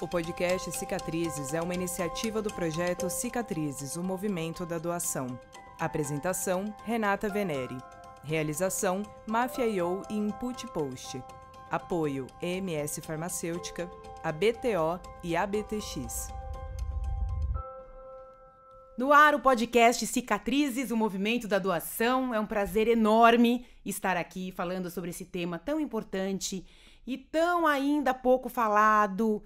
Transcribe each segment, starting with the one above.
O podcast Cicatrizes é uma iniciativa do projeto Cicatrizes, o movimento da doação. Apresentação, Renata Venere. Realização, Máfia IO e Input Post. Apoio, EMS Farmacêutica, a BTO e a BTX. No ar, o podcast Cicatrizes, o movimento da doação. É um prazer enorme estar aqui falando sobre esse tema tão importante e tão ainda pouco falado,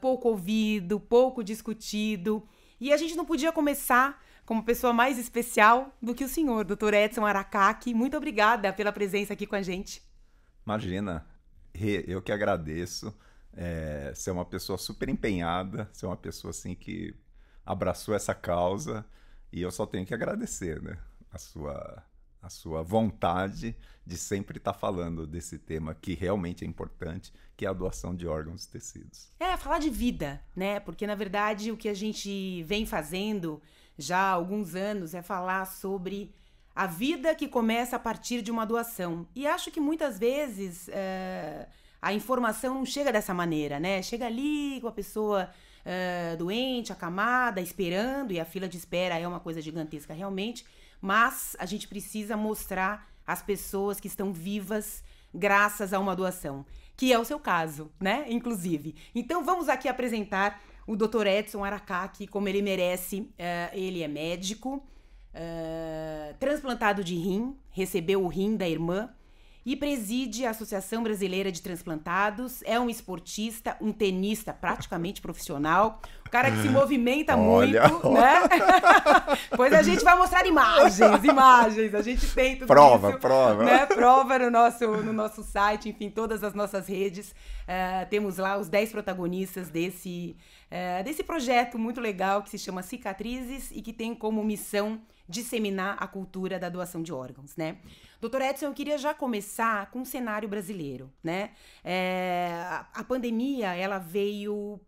pouco ouvido, pouco discutido. E a gente não podia começar com uma pessoa mais especial do que o senhor, Dr. Edson Aracaki. Muito obrigada pela presença aqui com a gente. Imagina, eu que agradeço. Ser uma pessoa super empenhada, ser uma pessoa assim que abraçou essa causa, e eu só tenho que agradecer, né? A sua vontade de sempre estar falando desse tema que realmente é importante, que é a doação de órgãos e tecidos. Falar de vida, né? Porque, na verdade, o que a gente vem fazendo já há alguns anos é falar sobre a vida que começa a partir de uma doação. E acho que muitas vezes a informação não chega dessa maneira, né? Chega ali com a pessoa doente, acamada, esperando, e a fila de espera é uma coisa gigantesca realmente, mas a gente precisa mostrar às pessoas que estão vivas graças a uma doação, que é o seu caso, né? Inclusive. Então vamos aqui apresentar o Dr. Edson Aracaki, como ele merece. Ele é médico, transplantado de rim, recebeu o rim da irmã e preside a Associação Brasileira de Transplantados. É um esportista, um tenista praticamente profissional, um cara que se movimenta muito, né? Pois a gente vai mostrar imagens, a gente tem tudo isso. Prova. Né? Prova no nosso site, enfim, todas as nossas redes. Temos lá os 10 protagonistas desse projeto muito legal que se chama Cicatrizes e que tem como missão disseminar a cultura da doação de órgãos, né? Doutor Edson, eu queria já começar com o cenário brasileiro, né? A pandemia, ela veio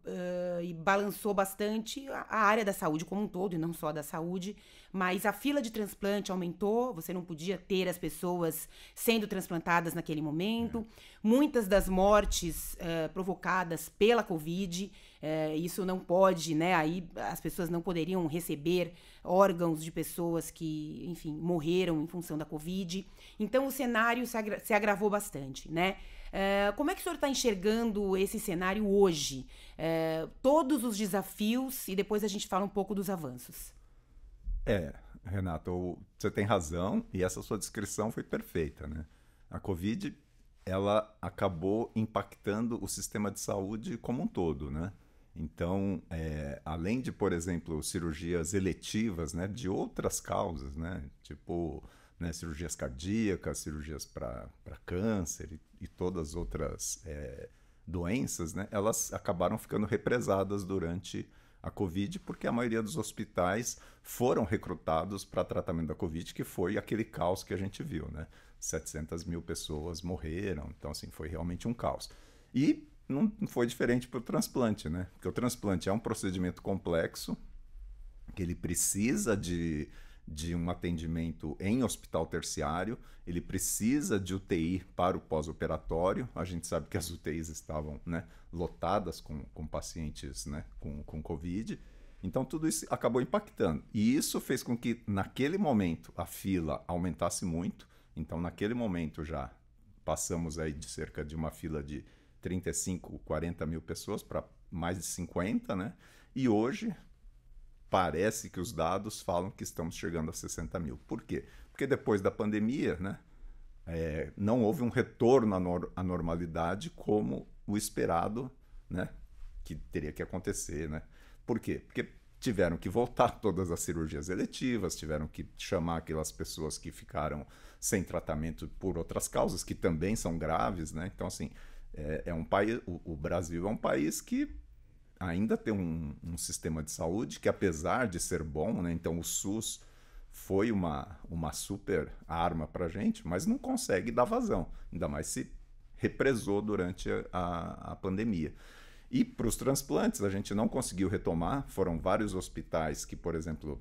e balançou bastante a área da saúde como um todo, e não só da saúde, mas a fila de transplante aumentou, você não podia ter as pessoas sendo transplantadas naquele momento. Muitas das mortes provocadas pela Covid, isso não pode, né? Aí as pessoas não poderiam receber órgãos de pessoas que, enfim, morreram em função da Covid. Então o cenário se agravou bastante, né? Como é que o senhor está enxergando esse cenário hoje? Todos os desafios, e depois a gente fala um pouco dos avanços. Renato, você tem razão, e essa sua descrição foi perfeita, né? A Covid, ela acabou impactando o sistema de saúde como um todo, né? Então, além de, por exemplo, cirurgias eletivas, né, de outras causas, né, tipo, né, cirurgias cardíacas, cirurgias para câncer e todas as outras doenças, né, elas acabaram ficando represadas durante a Covid, porque a maioria dos hospitais foram recrutados para tratamento da Covid, que foi aquele caos que a gente viu, né? 700 mil pessoas morreram, então, assim, foi realmente um caos. E não foi diferente para o transplante, né? Porque o transplante é um procedimento complexo, que ele precisa de um atendimento em hospital terciário, ele precisa de UTI para o pós-operatório. A gente sabe que as UTIs estavam, né, lotadas com pacientes, né, com Covid. Então tudo isso acabou impactando. E isso fez com que, naquele momento, a fila aumentasse muito. Então, naquele momento já passamos aí de cerca de uma fila de 35, 40 mil pessoas para mais de 50, né? E hoje parece que os dados falam que estamos chegando a 60 mil. Por quê? Porque depois da pandemia, né, não houve um retorno à normalidade como o esperado, né, que teria que acontecer, né? Por quê? Porque tiveram que voltar todas as cirurgias eletivas, tiveram que chamar aquelas pessoas que ficaram sem tratamento por outras causas, que também são graves, né? Então, assim, um país, o Brasil é um país que ainda tem um sistema de saúde que, apesar de ser bom, né? Então o SUS foi uma super arma para a gente, mas não consegue dar vazão, ainda mais se represou durante a pandemia. E para os transplantes, a gente não conseguiu retomar. Foram vários hospitais que, por exemplo,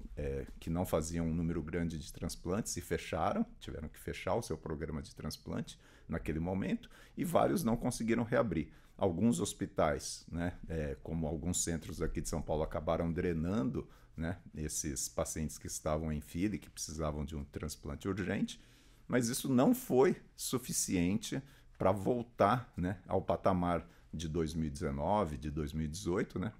que não faziam um número grande de transplantes e fecharam, tiveram que fechar o seu programa de transplante naquele momento, e vários não conseguiram reabrir. Alguns hospitais, né, como alguns centros aqui de São Paulo, acabaram drenando, né, esses pacientes que estavam em fila e que precisavam de um transplante urgente, mas isso não foi suficiente para voltar, né, ao patamar de 2019, de 2018, né,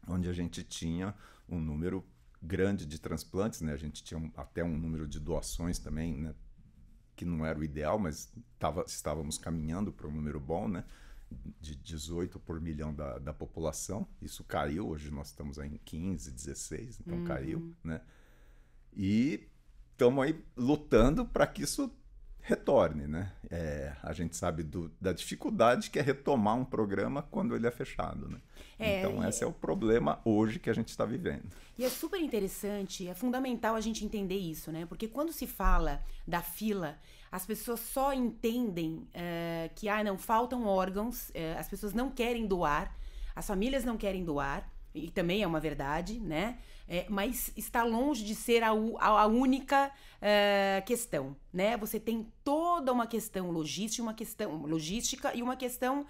onde a gente tinha um número grande de transplantes, né, a gente tinha até um número de doações também, né, que não era o ideal, mas estávamos caminhando para um número bom, né, de 18 por milhão da população. Isso caiu, hoje nós estamos em 15, 16, então caiu, né, e estamos aí lutando para que isso retorne, né? A gente sabe da dificuldade que é retomar um programa quando ele é fechado, né? Então, esse é o problema hoje que a gente está vivendo. E é super interessante, é fundamental a gente entender isso, né? Porque quando se fala da fila, as pessoas só entendem que não faltam órgãos, as pessoas não querem doar, as famílias não querem doar, e também é uma verdade, né? Mas está longe de ser a única questão, né? Você tem toda uma questão logística e uma questão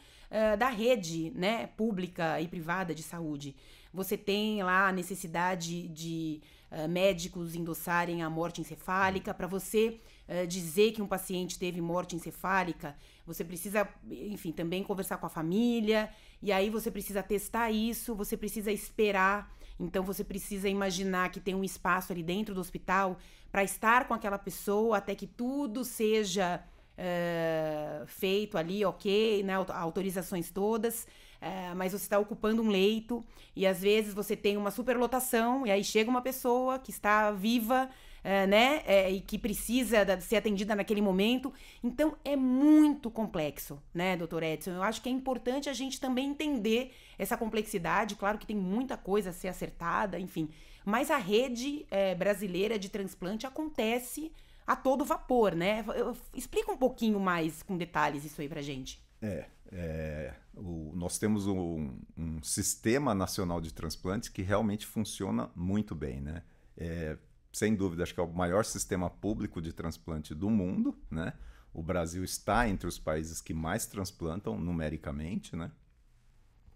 da rede, né, pública e privada de saúde. Você tem lá a necessidade de médicos endossarem a morte encefálica. Para você dizer que um paciente teve morte encefálica, você precisa, enfim, também conversar com a família, e aí você precisa testar isso, você precisa esperar. Então, você precisa imaginar que tem um espaço ali dentro do hospital para estar com aquela pessoa até que tudo seja feito ali, ok, né, autorizações todas, mas você está ocupando um leito e às vezes você tem uma superlotação e aí chega uma pessoa que está viva, né, e que precisa ser atendida naquele momento. Então, é muito complexo, né, doutor Edson? Eu acho que é importante a gente também entender essa complexidade. Claro que tem muita coisa a ser acertada, enfim, mas a rede brasileira de transplante acontece a todo vapor, né? Explica um pouquinho mais com detalhes isso aí pra gente. Nós temos um sistema nacional de transplantes que realmente funciona muito bem, né? Sem dúvida, acho que é o maior sistema público de transplante do mundo, né? O Brasil está entre os países que mais transplantam numericamente, né?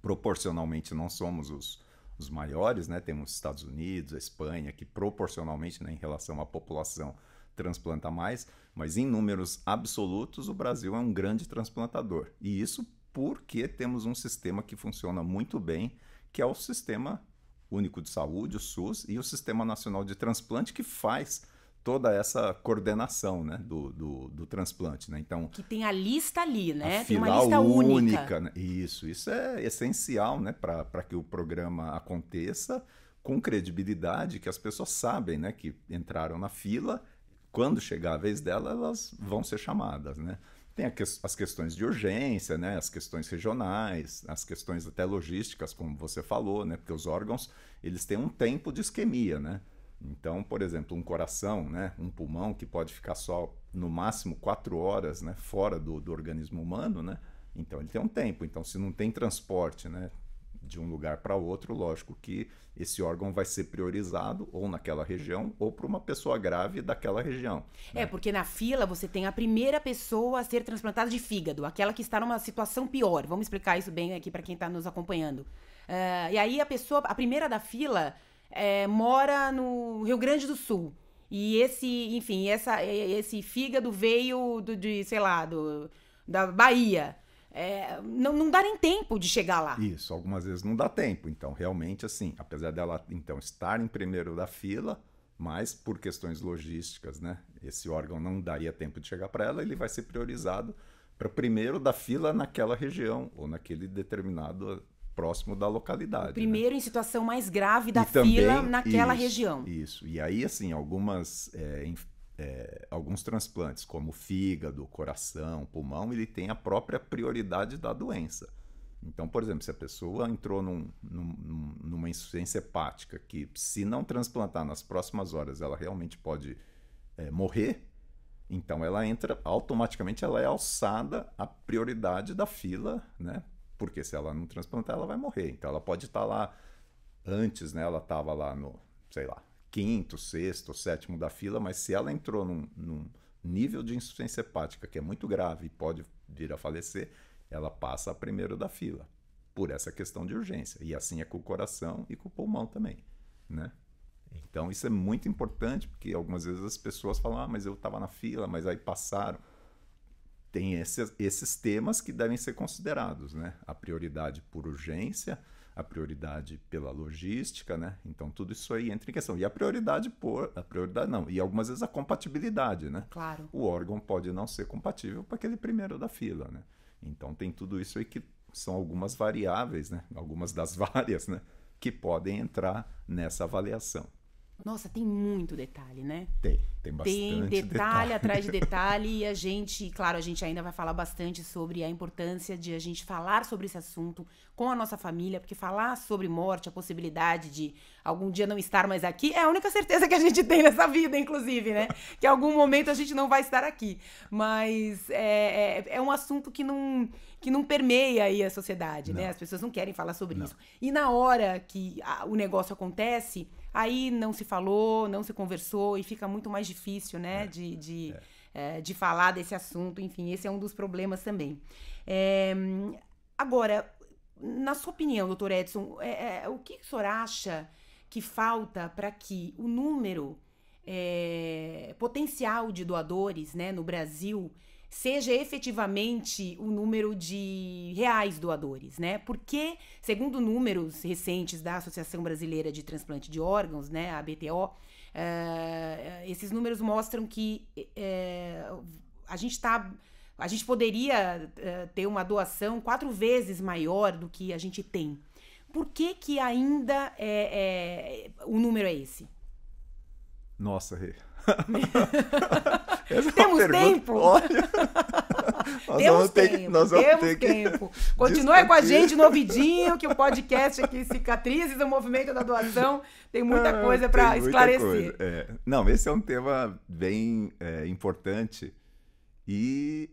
Proporcionalmente não somos os maiores, né? Temos os Estados Unidos, a Espanha, que proporcionalmente, né, em relação à população, transplanta mais, mas em números absolutos o Brasil é um grande transplantador. E isso porque temos um sistema que funciona muito bem, que é o Sistema Único de Saúde, o SUS, e o Sistema Nacional de Transplante, que faz toda essa coordenação, né, do transplante, né? Então, que tem a lista ali, né? Tem uma lista única. Né? Isso é essencial, né, para que o programa aconteça com credibilidade, que as pessoas sabem, né, que entraram na fila. Quando chegar a vez dela, elas vão ser chamadas, né? Tem as questões de urgência, né? As questões regionais, as questões até logísticas, como você falou, né? Porque os órgãos, eles têm um tempo de isquemia, né? Então, por exemplo, um coração, né? Um pulmão que pode ficar só, no máximo, 4 horas, né? Fora do organismo humano, né? Então, ele tem um tempo. Então, se não tem transporte, né, de um lugar para outro, lógico que esse órgão vai ser priorizado ou naquela região ou para uma pessoa grave daquela região. Né? Porque na fila você tem a primeira pessoa a ser transplantada de fígado, aquela que está numa situação pior. Vamos explicar isso bem aqui para quem está nos acompanhando. E aí a primeira da fila mora no Rio Grande do Sul. E esse fígado veio da Bahia. Não dá nem tempo de chegar lá. Isso, algumas vezes não dá tempo. Então, realmente, assim, apesar dela então estar em primeiro da fila, mas por questões logísticas, né, esse órgão não daria tempo de chegar para ela, ele vai ser priorizado para primeiro da fila naquela região ou naquele determinado próximo da localidade. O primeiro, né, em situação mais grave da fila também, naquela região. Isso. E aí, assim, alguns transplantes, como fígado, coração, pulmão, ele tem a própria prioridade da doença. Então, por exemplo, se a pessoa entrou numa insuficiência hepática, que se não transplantar nas próximas horas, ela realmente pode morrer, então ela entra, automaticamente ela é alçada à prioridade da fila, né, Porque se ela não transplantar, ela vai morrer. Então ela pode estar lá antes, né? Ela estava lá no, sei lá, 5º, 6º, 7º da fila, mas se ela entrou num nível de insuficiência hepática que é muito grave e pode vir a falecer, ela passa a primeiro da fila, por essa questão de urgência. E assim é com o coração e com o pulmão também, né? Então isso é muito importante, porque algumas vezes as pessoas falam, mas eu estava na fila, mas aí passaram. Tem esses temas que devem ser considerados, né? A prioridade por urgência, a prioridade pela logística, né? Então tudo isso aí entra em questão. E a prioridade não, e algumas vezes a compatibilidade, né? Claro. O órgão pode não ser compatível para aquele primeiro da fila, né? Então tem tudo isso aí que são algumas variáveis, né? Algumas das várias, né? Que podem entrar nessa avaliação. Nossa, tem muito detalhe, né? Tem bastante detalhe atrás de detalhe e a gente ainda vai falar bastante sobre a importância de a gente falar sobre esse assunto com a nossa família, porque falar sobre morte, a possibilidade de algum dia não estar mais aqui, é a única certeza que a gente tem nessa vida, inclusive, né? Que em algum momento a gente não vai estar aqui. Mas é um assunto que não permeia aí a sociedade, né? As pessoas não querem falar sobre isso. E na hora que o negócio acontece, aí não se falou, não se conversou e fica muito mais difícil, né? De falar desse assunto. Enfim, esse é um dos problemas também. Agora, na sua opinião, doutor Edson, o que o senhor acha que falta para que o número potencial de doadores, né, no Brasil seja efetivamente o número de reais doadores, né? Porque, segundo números recentes da Associação Brasileira de Transplante de Órgãos, né, a ABTO, esses números mostram que a gente poderia ter uma doação 4 vezes maior do que a gente tem. Por que ainda o número é esse? Nossa, Rê. Temos tempo? Olha, nós vamos ter tempo. Continue com a gente no ouvidinho, que o podcast aqui, Cicatrizes, o Movimento da Doação, tem muita coisa para esclarecer. Não, esse é um tema bem importante e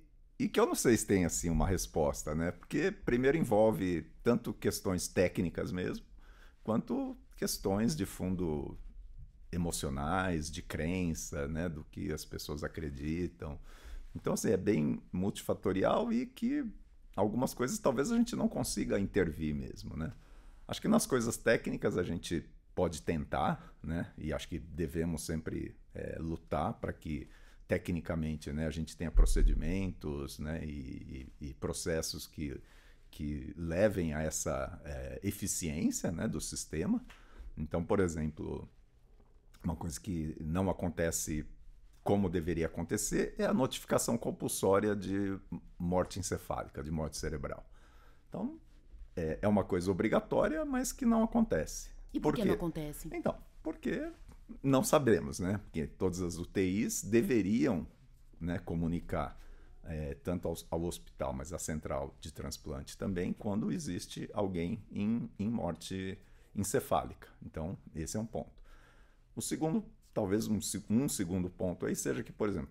que eu não sei se tem assim uma resposta, né? Porque primeiro envolve tanto questões técnicas mesmo, quanto questões de fundo emocionais, de crença, né, do que as pessoas acreditam. Então, assim, é bem multifatorial e que algumas coisas talvez a gente não consiga intervir mesmo, né? Acho que nas coisas técnicas a gente pode tentar, né? E acho que devemos sempre lutar para que tecnicamente, né, a gente tenha procedimentos, né, e processos que levem a essa eficiência, né, do sistema. Então, por exemplo, uma coisa que não acontece como deveria acontecer é a notificação compulsória de morte encefálica, de morte cerebral. Então, é uma coisa obrigatória, mas que não acontece. E por que não acontece? Então, porque não sabemos, né? Porque todas as UTIs deveriam, né, comunicar tanto ao hospital, mas à central de transplante também, quando existe alguém em morte encefálica. Então, esse é um ponto. O segundo, talvez um segundo ponto aí seja que, por exemplo,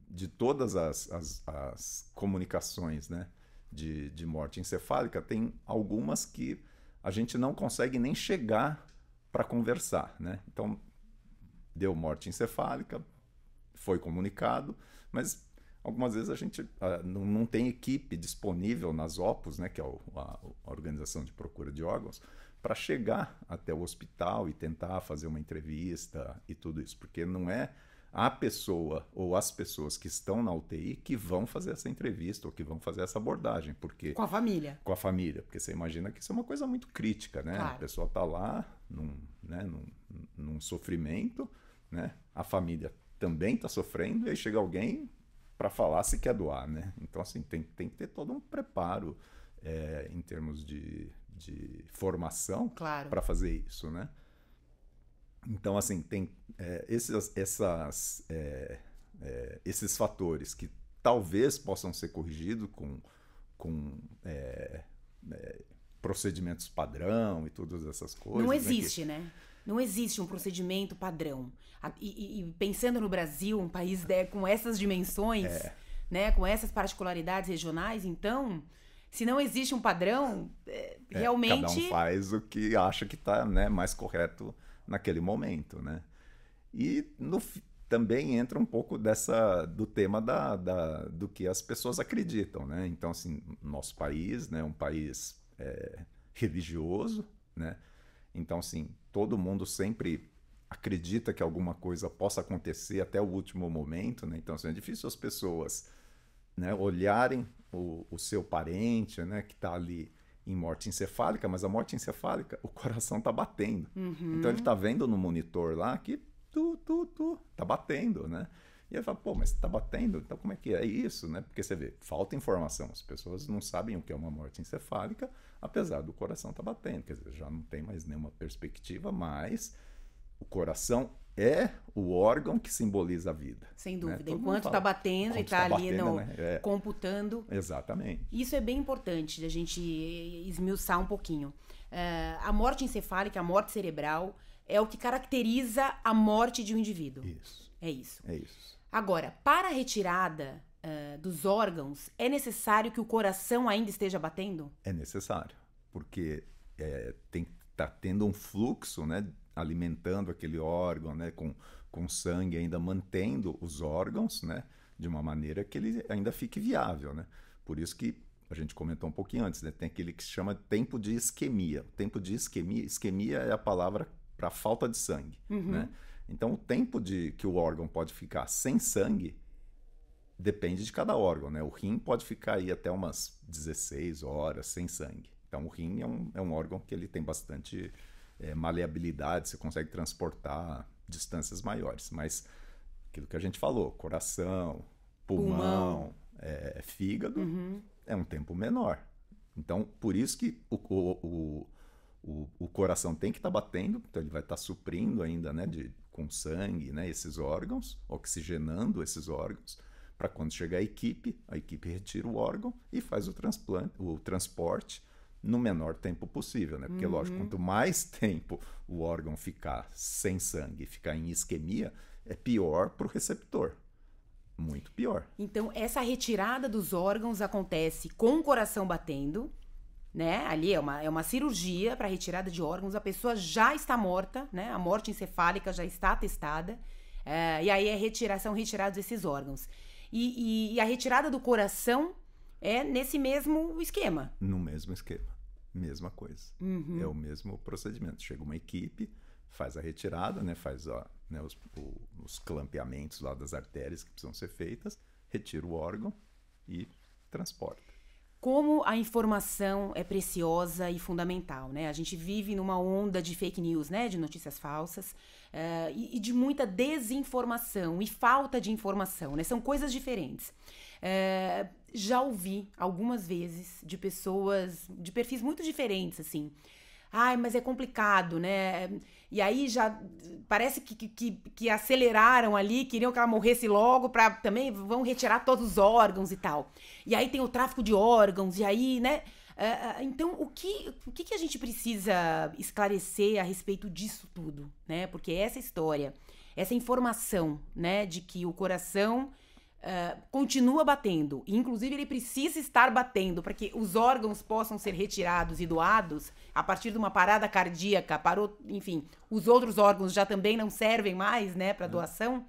de todas as comunicações, né, de morte encefálica, tem algumas que a gente não consegue nem chegar para conversar, né? Então, deu morte encefálica, foi comunicado, mas algumas vezes a gente não tem equipe disponível nas OPOS, né, que é a Organização de Procura de Órgãos, para chegar até o hospital e tentar fazer uma entrevista e tudo isso, porque não é a pessoa ou as pessoas que estão na UTI que vão fazer essa entrevista ou que vão fazer essa abordagem, porque com a família. Com a família, porque você imagina que isso é uma coisa muito crítica, né? Claro. A pessoa está lá num sofrimento, né? A família também está sofrendo e aí chega alguém para falar se quer doar, né? Então, assim, tem que ter todo um preparo em termos de formação, claro, para fazer isso, né? Então, assim, tem esses fatores que talvez possam ser corrigidos com procedimentos padrão e todas essas coisas. Não existe, né? Não existe um procedimento padrão. E pensando no Brasil, um país com essas dimensões, né, com essas particularidades regionais, então, Se não existe um padrão, realmente... Cada um faz o que acha que está, né, mais correto naquele momento, né? E também entra um pouco do tema do que as pessoas acreditam, né? Então, assim, nosso país, né, é um país religioso, né? Então, assim, todo mundo sempre acredita que alguma coisa possa acontecer até o último momento, né? Então, assim, é difícil as pessoas, né, olharem o seu parente, né, que está ali em morte encefálica, mas a morte encefálica, o coração está batendo. Então, ele está vendo no monitor lá que tá batendo, né? E ele fala, pô, mas tá batendo? Então como é que é isso, né? Porque você vê, falta informação. As pessoas não sabem o que é uma morte encefálica, apesar do coração tá batendo. Quer dizer, já não tem mais nenhuma perspectiva, mas o coração é o órgão que simboliza a vida. Sem dúvida. Né? Enquanto tá batendo e tá ali computando. Exatamente. Isso é bem importante da gente esmiuçar um pouquinho. A morte encefálica, a morte cerebral, é o que caracteriza a morte de um indivíduo. Isso. É isso. É isso. Agora, para a retirada dos órgãos, é necessário que o coração ainda esteja batendo? É necessário, porque tá tendo um fluxo, né, alimentando aquele órgão, né, com sangue, ainda mantendo os órgãos, né, de uma maneira que ele ainda fique viável, né? Por isso que a gente comentou um pouquinho antes, né, tem aquele que se chama tempo de isquemia. O tempo de isquemia é a palavra para falta de sangue, né? Então, o tempo que o órgão pode ficar sem sangue depende de cada órgão, né? O rim pode ficar aí até umas 16 horas sem sangue. Então, o rim é um órgão que ele tem bastante maleabilidade, você consegue transportar distâncias maiores. Mas aquilo que a gente falou, coração, pulmão. Fígado, é um tempo menor. Então, por isso que o coração tem que estar batendo, então ele vai estar suprindo ainda, né, com sangue, né, esses órgãos, oxigenando esses órgãos, para quando chegar a equipe retira o órgão e faz o transporte no menor tempo possível, né? Porque, lógico, quanto mais tempo o órgão ficar sem sangue, ficar em isquemia, é pior para o receptor. Muito pior. Então, essa retirada dos órgãos acontece com o coração batendo, né? Ali é uma cirurgia para retirada de órgãos, a pessoa já está morta, né? A morte encefálica já está atestada, e aí são retirados esses órgãos. E a retirada do coração é nesse mesmo esquema. No mesmo esquema, mesma coisa. É o mesmo procedimento. Chega uma equipe, faz a retirada, né? Faz os clampeamentos lá das artérias que precisam ser feitas, retira o órgão e transporta. Como a informação é preciosa e fundamental, né? A gente vive numa onda de fake news, né? De notícias falsas e de muita desinformação e falta de informação, né? São coisas diferentes. Já ouvi algumas vezes de pessoas de perfis muito diferentes, assim. Ai, mas é complicado, né? E aí já parece que aceleraram ali, queriam que ela morresse logo para também vão retirar todos os órgãos e tal. E aí tem o tráfico de órgãos, e aí, né? Então, o que a gente precisa esclarecer a respeito disso tudo, né? Porque essa história, essa informação, né, de que o coração continua batendo, e inclusive ele precisa estar batendo para que os órgãos possam ser retirados e doados a partir de uma parada cardíaca, enfim, os outros órgãos já também não servem mais, né, para doação.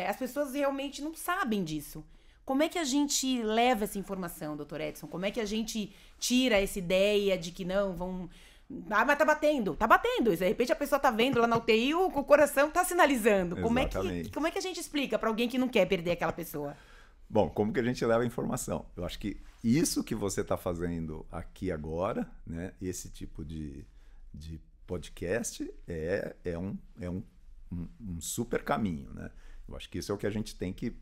As pessoas realmente não sabem disso. Como é que a gente leva essa informação, doutor Edson? Como é que a gente tira essa ideia de que não, vão... Ah, mas tá batendo. De repente a pessoa tá vendo lá na UTI, o coração tá sinalizando. Como é que a gente explica para alguém que não quer perder aquela pessoa? Bom, como que a gente leva a informação? Eu acho que isso que você está fazendo aqui agora, né, esse tipo de podcast é um super caminho, né? Eu acho que isso é o que a gente tem que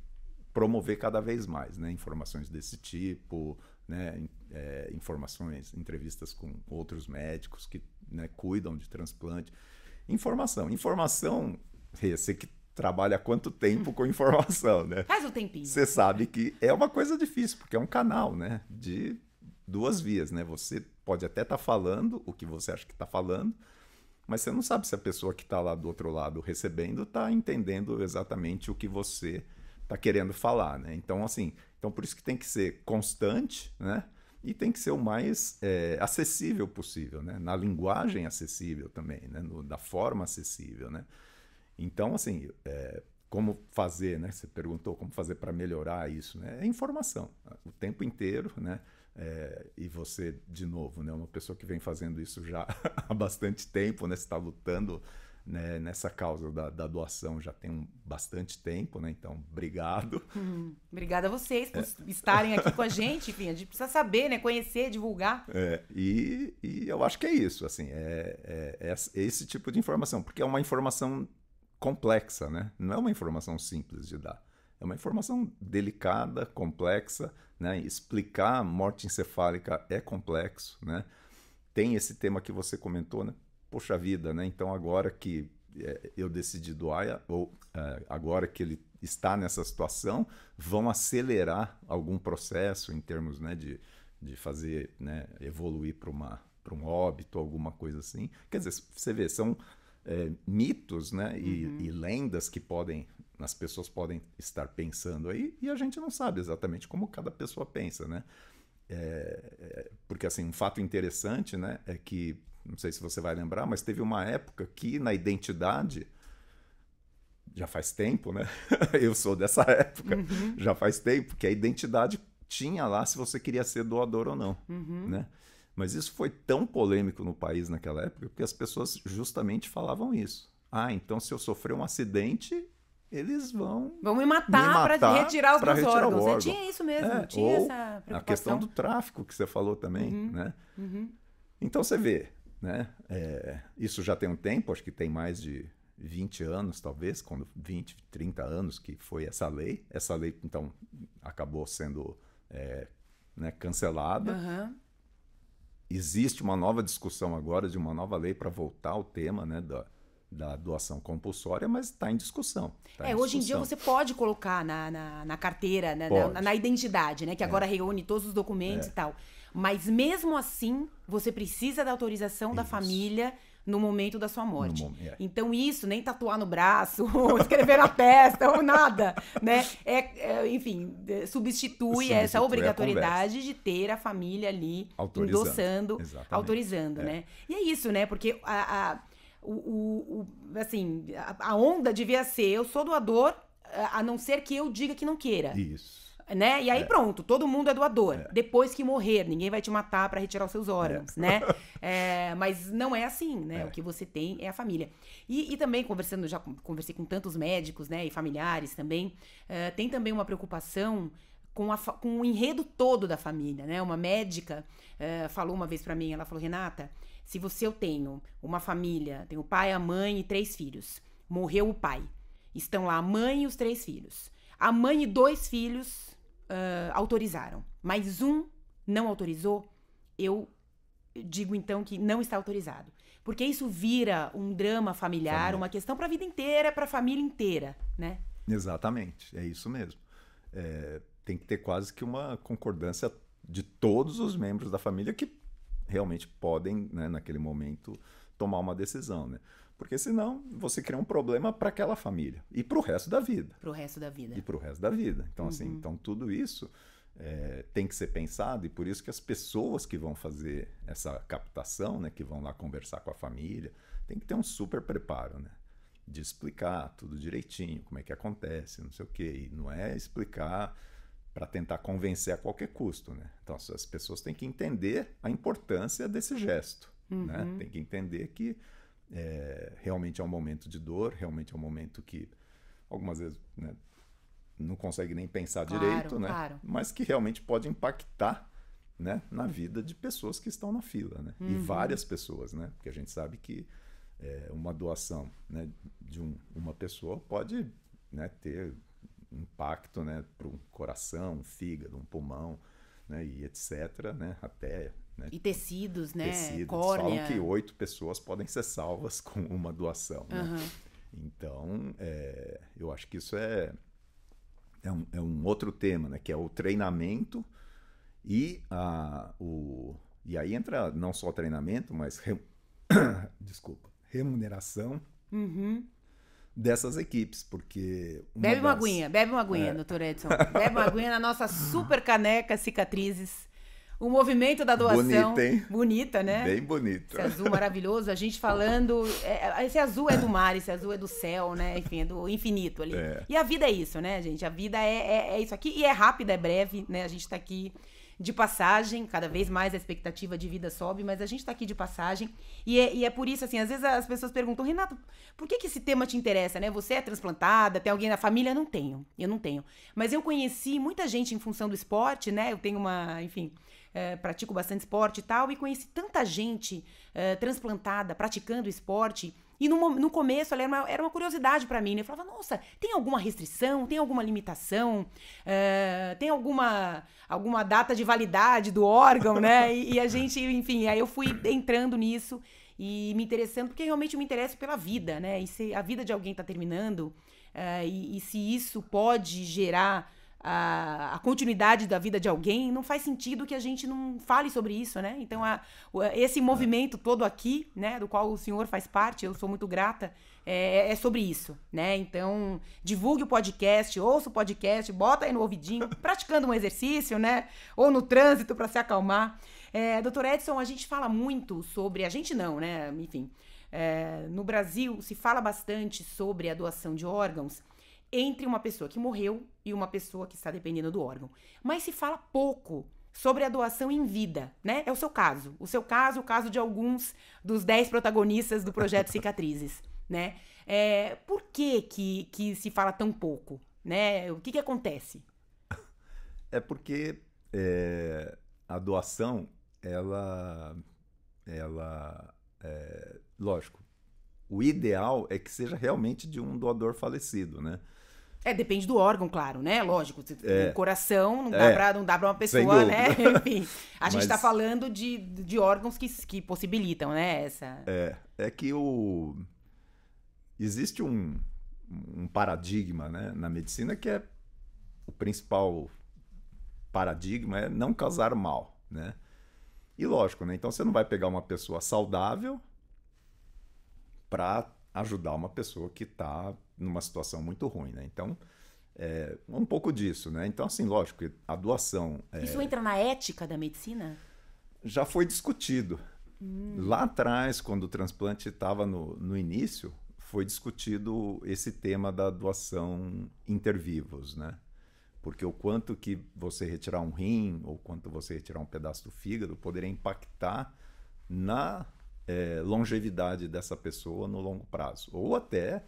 promover cada vez mais, né? Informações desse tipo, né? Informações, entrevistas com outros médicos que, né, cuidam de transplante. Informação, você que trabalha há quanto tempo com informação, né? Faz um tempinho. Você sabe que é uma coisa difícil, porque é um canal, né, de duas vias, né? Você pode até estar falando o que você acha que está falando, mas você não sabe se a pessoa que está lá do outro lado recebendo está entendendo exatamente o que você está querendo falar, né? Então, assim, por isso que tem que ser constante, né? E tem que ser o mais acessível possível, né? Na linguagem acessível também, né? Da forma acessível, né? Então, assim, como fazer, né? Você perguntou como fazer para melhorar isso, né? É informação, o tempo inteiro, né? E você, de novo, né? Uma pessoa que vem fazendo isso já há bastante tempo, né? Você está lutando, né, nessa causa da doação já tem bastante tempo, né? Então, obrigado. Obrigada a vocês por estarem aqui com a gente. Enfim, a gente precisa saber, né? Conhecer, divulgar. E eu acho que é isso, assim, é esse tipo de informação, porque é uma informação complexa, né? Não é uma informação simples de dar. É uma informação delicada, complexa, né? Explicar morte encefálica é complexo, né? Tem esse tema que você comentou, né? Poxa vida, né? Então agora que eu decidi doar, ou agora que ele está nessa situação, vão acelerar algum processo em termos, né, de fazer, né, evoluir para um óbito, alguma coisa assim. Quer dizer, você vê, são mitos, né, e lendas que as pessoas podem estar pensando aí, e a gente não sabe exatamente como cada pessoa pensa, né? Porque, assim, um fato interessante, né, é que, não sei se você vai lembrar, mas teve uma época que na identidade, já faz tempo, né? Eu sou dessa época, já faz tempo, que a identidade tinha lá se você queria ser doador ou não, né? Mas isso foi tão polêmico no país naquela época, porque as pessoas justamente falavam isso. Então se eu sofrer um acidente, eles vão me matar para retirar os meus órgãos. Tinha isso mesmo, tinha essa preocupação. A questão do tráfico que você falou também, né? Então você vê, né? Isso já tem um tempo, acho que tem mais de 20 anos, talvez, 20, 30 anos que foi essa lei. Essa lei, então, acabou sendo né, cancelada. Existe uma nova discussão agora de uma nova lei para voltar ao tema, né, da doação compulsória, mas está em discussão. Hoje em dia você pode colocar na carteira, né, na identidade, né, que agora reúne todos os documentos e tal. Mas mesmo assim, você precisa da autorização da família no momento da sua morte. Então isso, nem tatuar no braço, ou escrever na testa, ou nada, né? Enfim, substitui essa obrigatoriedade de ter a família ali endossando, autorizando, né? E é isso, né? Porque assim, a onda devia ser, eu sou doador, a não ser que eu diga que não queira. Isso. Né? E aí pronto, todo mundo é doador. Depois que morrer, ninguém vai te matar para retirar os seus órgãos, né? Mas não é assim, né? O que você tem é a família. E também já conversei com tantos médicos, né? E familiares também. Tem também uma preocupação com o enredo todo da família, né? Uma médica falou uma vez para mim, ela falou, Renata, se eu tenho uma família, tenho o pai, a mãe e 3 filhos. Morreu o pai. Estão lá a mãe e os 3 filhos. A mãe e 2 filhos autorizaram, mas um não autorizou, eu digo então que não está autorizado. Porque isso vira um drama familiar, uma questão para a vida inteira, para a família inteira, né? Exatamente, é isso mesmo. Tem que ter quase que uma concordância de todos os membros da família que realmente podem, né, naquele momento, tomar uma decisão, né? Porque senão você cria um problema para aquela família e para o resto da vida. Para o resto da vida. E para o resto da vida. Então, assim, então tudo isso tem que ser pensado, e por isso que as pessoas que vão fazer essa captação, né, que vão lá conversar com a família, tem que ter um super preparo, né? De explicar tudo direitinho, como é que acontece, não sei o quê. E não é explicar para tentar convencer a qualquer custo, né? Então as pessoas têm que entender a importância desse gesto, né? Tem que entender que realmente é um momento de dor, realmente é um momento que algumas vezes, né, não consegue nem pensar direito, né? Claro. Mas que realmente pode impactar, né, na vida de pessoas que estão na fila, né? E várias pessoas, né? Porque a gente sabe que uma doação, né, de uma pessoa pode, né, ter impacto, né, para um coração, um fígado, um pulmão, né, e etc, né, até... Né? E tecidos, né? Tecidos. Córnea. Falam que 8 pessoas podem ser salvas com uma doação. Né? Então, eu acho que isso é um outro tema, né? Que é o treinamento e e aí entra não só treinamento, mas remuneração dessas equipes, porque... Bebe uma aguinha, doutor Edson. Bebe uma aguinha na nossa super caneca Cicatrizes. O movimento da doação. Bonita, hein? Bonita, né? Bem bonito. Esse azul maravilhoso. A gente falando... esse azul é do mar, esse azul é do céu, né? Enfim, é do infinito ali. E a vida é isso, né, gente? A vida é isso aqui. E é rápida, é breve, né? A gente tá aqui de passagem. Cada vez mais a expectativa de vida sobe, mas a gente tá aqui de passagem. E é por isso, assim, às vezes as pessoas perguntam, Renato, por que esse tema te interessa, né? Você é transplantada, tem alguém na família? Eu não tenho. Mas eu conheci muita gente em função do esporte, né? Eu tenho enfim... pratico bastante esporte e tal, e conheci tanta gente transplantada, praticando esporte, e no começo ela era uma curiosidade pra mim, né? Eu falava, nossa, tem alguma restrição, tem alguma limitação, tem alguma data de validade do órgão, né? E a gente, enfim, aí eu fui entrando nisso e me interessando, porque realmente eu me interesso pela vida, né? E se a vida de alguém tá terminando, e se isso pode gerar a continuidade da vida de alguém, não faz sentido que a gente não fale sobre isso, né? Então, esse movimento todo aqui, né, do qual o senhor faz parte, eu sou muito grata, é sobre isso, né? Então, divulgue o podcast, ouça o podcast, bota aí no ouvidinho, praticando um exercício, né? Ou no trânsito para se acalmar. Doutor Edson, a gente fala muito sobre... A gente não, né? Enfim, no Brasil se fala bastante sobre a doação de órgãos entre uma pessoa que morreu e uma pessoa que está dependendo do órgão. Mas se fala pouco sobre a doação em vida, né? É o seu caso. O seu caso, o caso de alguns dos 10 protagonistas do projeto Cicatrizes, né? Por que se fala tão pouco, né? O que acontece? É porque a doação, lógico, o ideal é que seja realmente de um doador falecido, né? Depende do órgão, claro, né? Lógico, o coração não dá pra uma pessoa, né? Enfim, a gente tá falando de órgãos que possibilitam, né? Que existe um paradigma, né, na medicina que é o principal paradigma é não causar mal, né? E lógico, né? Então você não vai pegar uma pessoa saudável para ajudar uma pessoa que está numa situação muito ruim, né? Então, um pouco disso, né? Então, assim, lógico que a doação... Isso entra na ética da medicina? Já foi discutido. Lá atrás, quando o transplante estava no início, foi discutido esse tema da doação intervivos, né? Porque o quanto que você retirar um rim ou quanto você retirar um pedaço do fígado poderia impactar na longevidade dessa pessoa no longo prazo. Ou até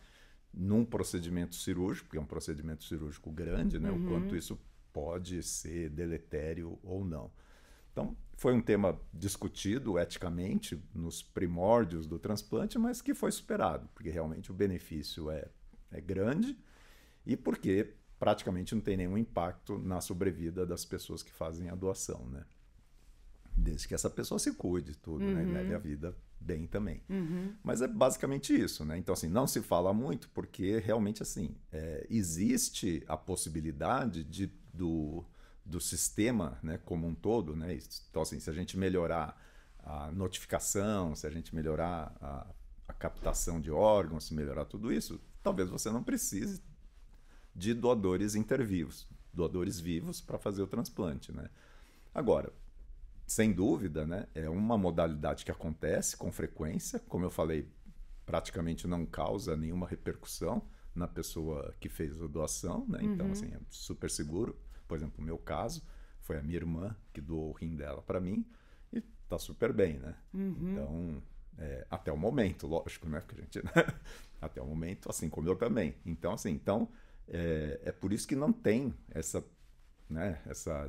num procedimento cirúrgico, que é um procedimento cirúrgico grande, né? O quanto isso pode ser deletério ou não. Então, foi um tema discutido eticamente nos primórdios do transplante, mas que foi superado, porque realmente o benefício é grande e porque praticamente não tem nenhum impacto na sobrevida das pessoas que fazem a doação, né? Desde que essa pessoa se cuide tudo, né? E leve a vida bem também. Mas é basicamente isso, né? Então, assim, não se fala muito porque realmente, assim, existe a possibilidade do sistema, né, como um todo, né? Então, assim, se a gente melhorar a notificação, se a gente melhorar a captação de órgãos, se melhorar tudo isso, talvez você não precise de doadores intervivos, doadores vivos para fazer o transplante, né? Agora, sem dúvida, né, é uma modalidade que acontece com frequência, como eu falei, praticamente não causa nenhuma repercussão na pessoa que fez a doação, né? Então, assim, é super seguro. Por exemplo, no meu caso, foi a minha irmã que doou o rim dela para mim e tá super bem, né? Então, até o momento, lógico, né? Porque a gente, até o momento, assim como eu também. Então, assim, é por isso que não tem essa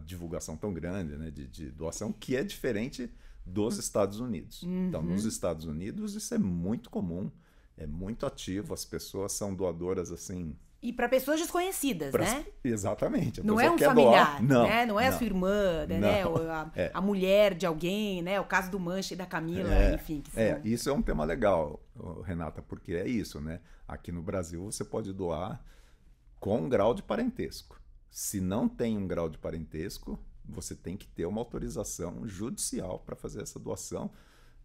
divulgação tão grande, né, de doação, que é diferente dos Estados Unidos. Então, nos Estados Unidos, isso é muito comum, é muito ativo, as pessoas são doadoras, assim... E para pessoas desconhecidas, né? Exatamente. Não é um familiar, doar, né? Não é a sua irmã, né? A mulher de alguém, né? O caso do Mancha e da Camila, enfim. Isso é um tema legal, Renata, porque é isso, né? Aqui no Brasil, você pode doar com um grau de parentesco. Se não tem um grau de parentesco, você tem que ter uma autorização judicial para fazer essa doação,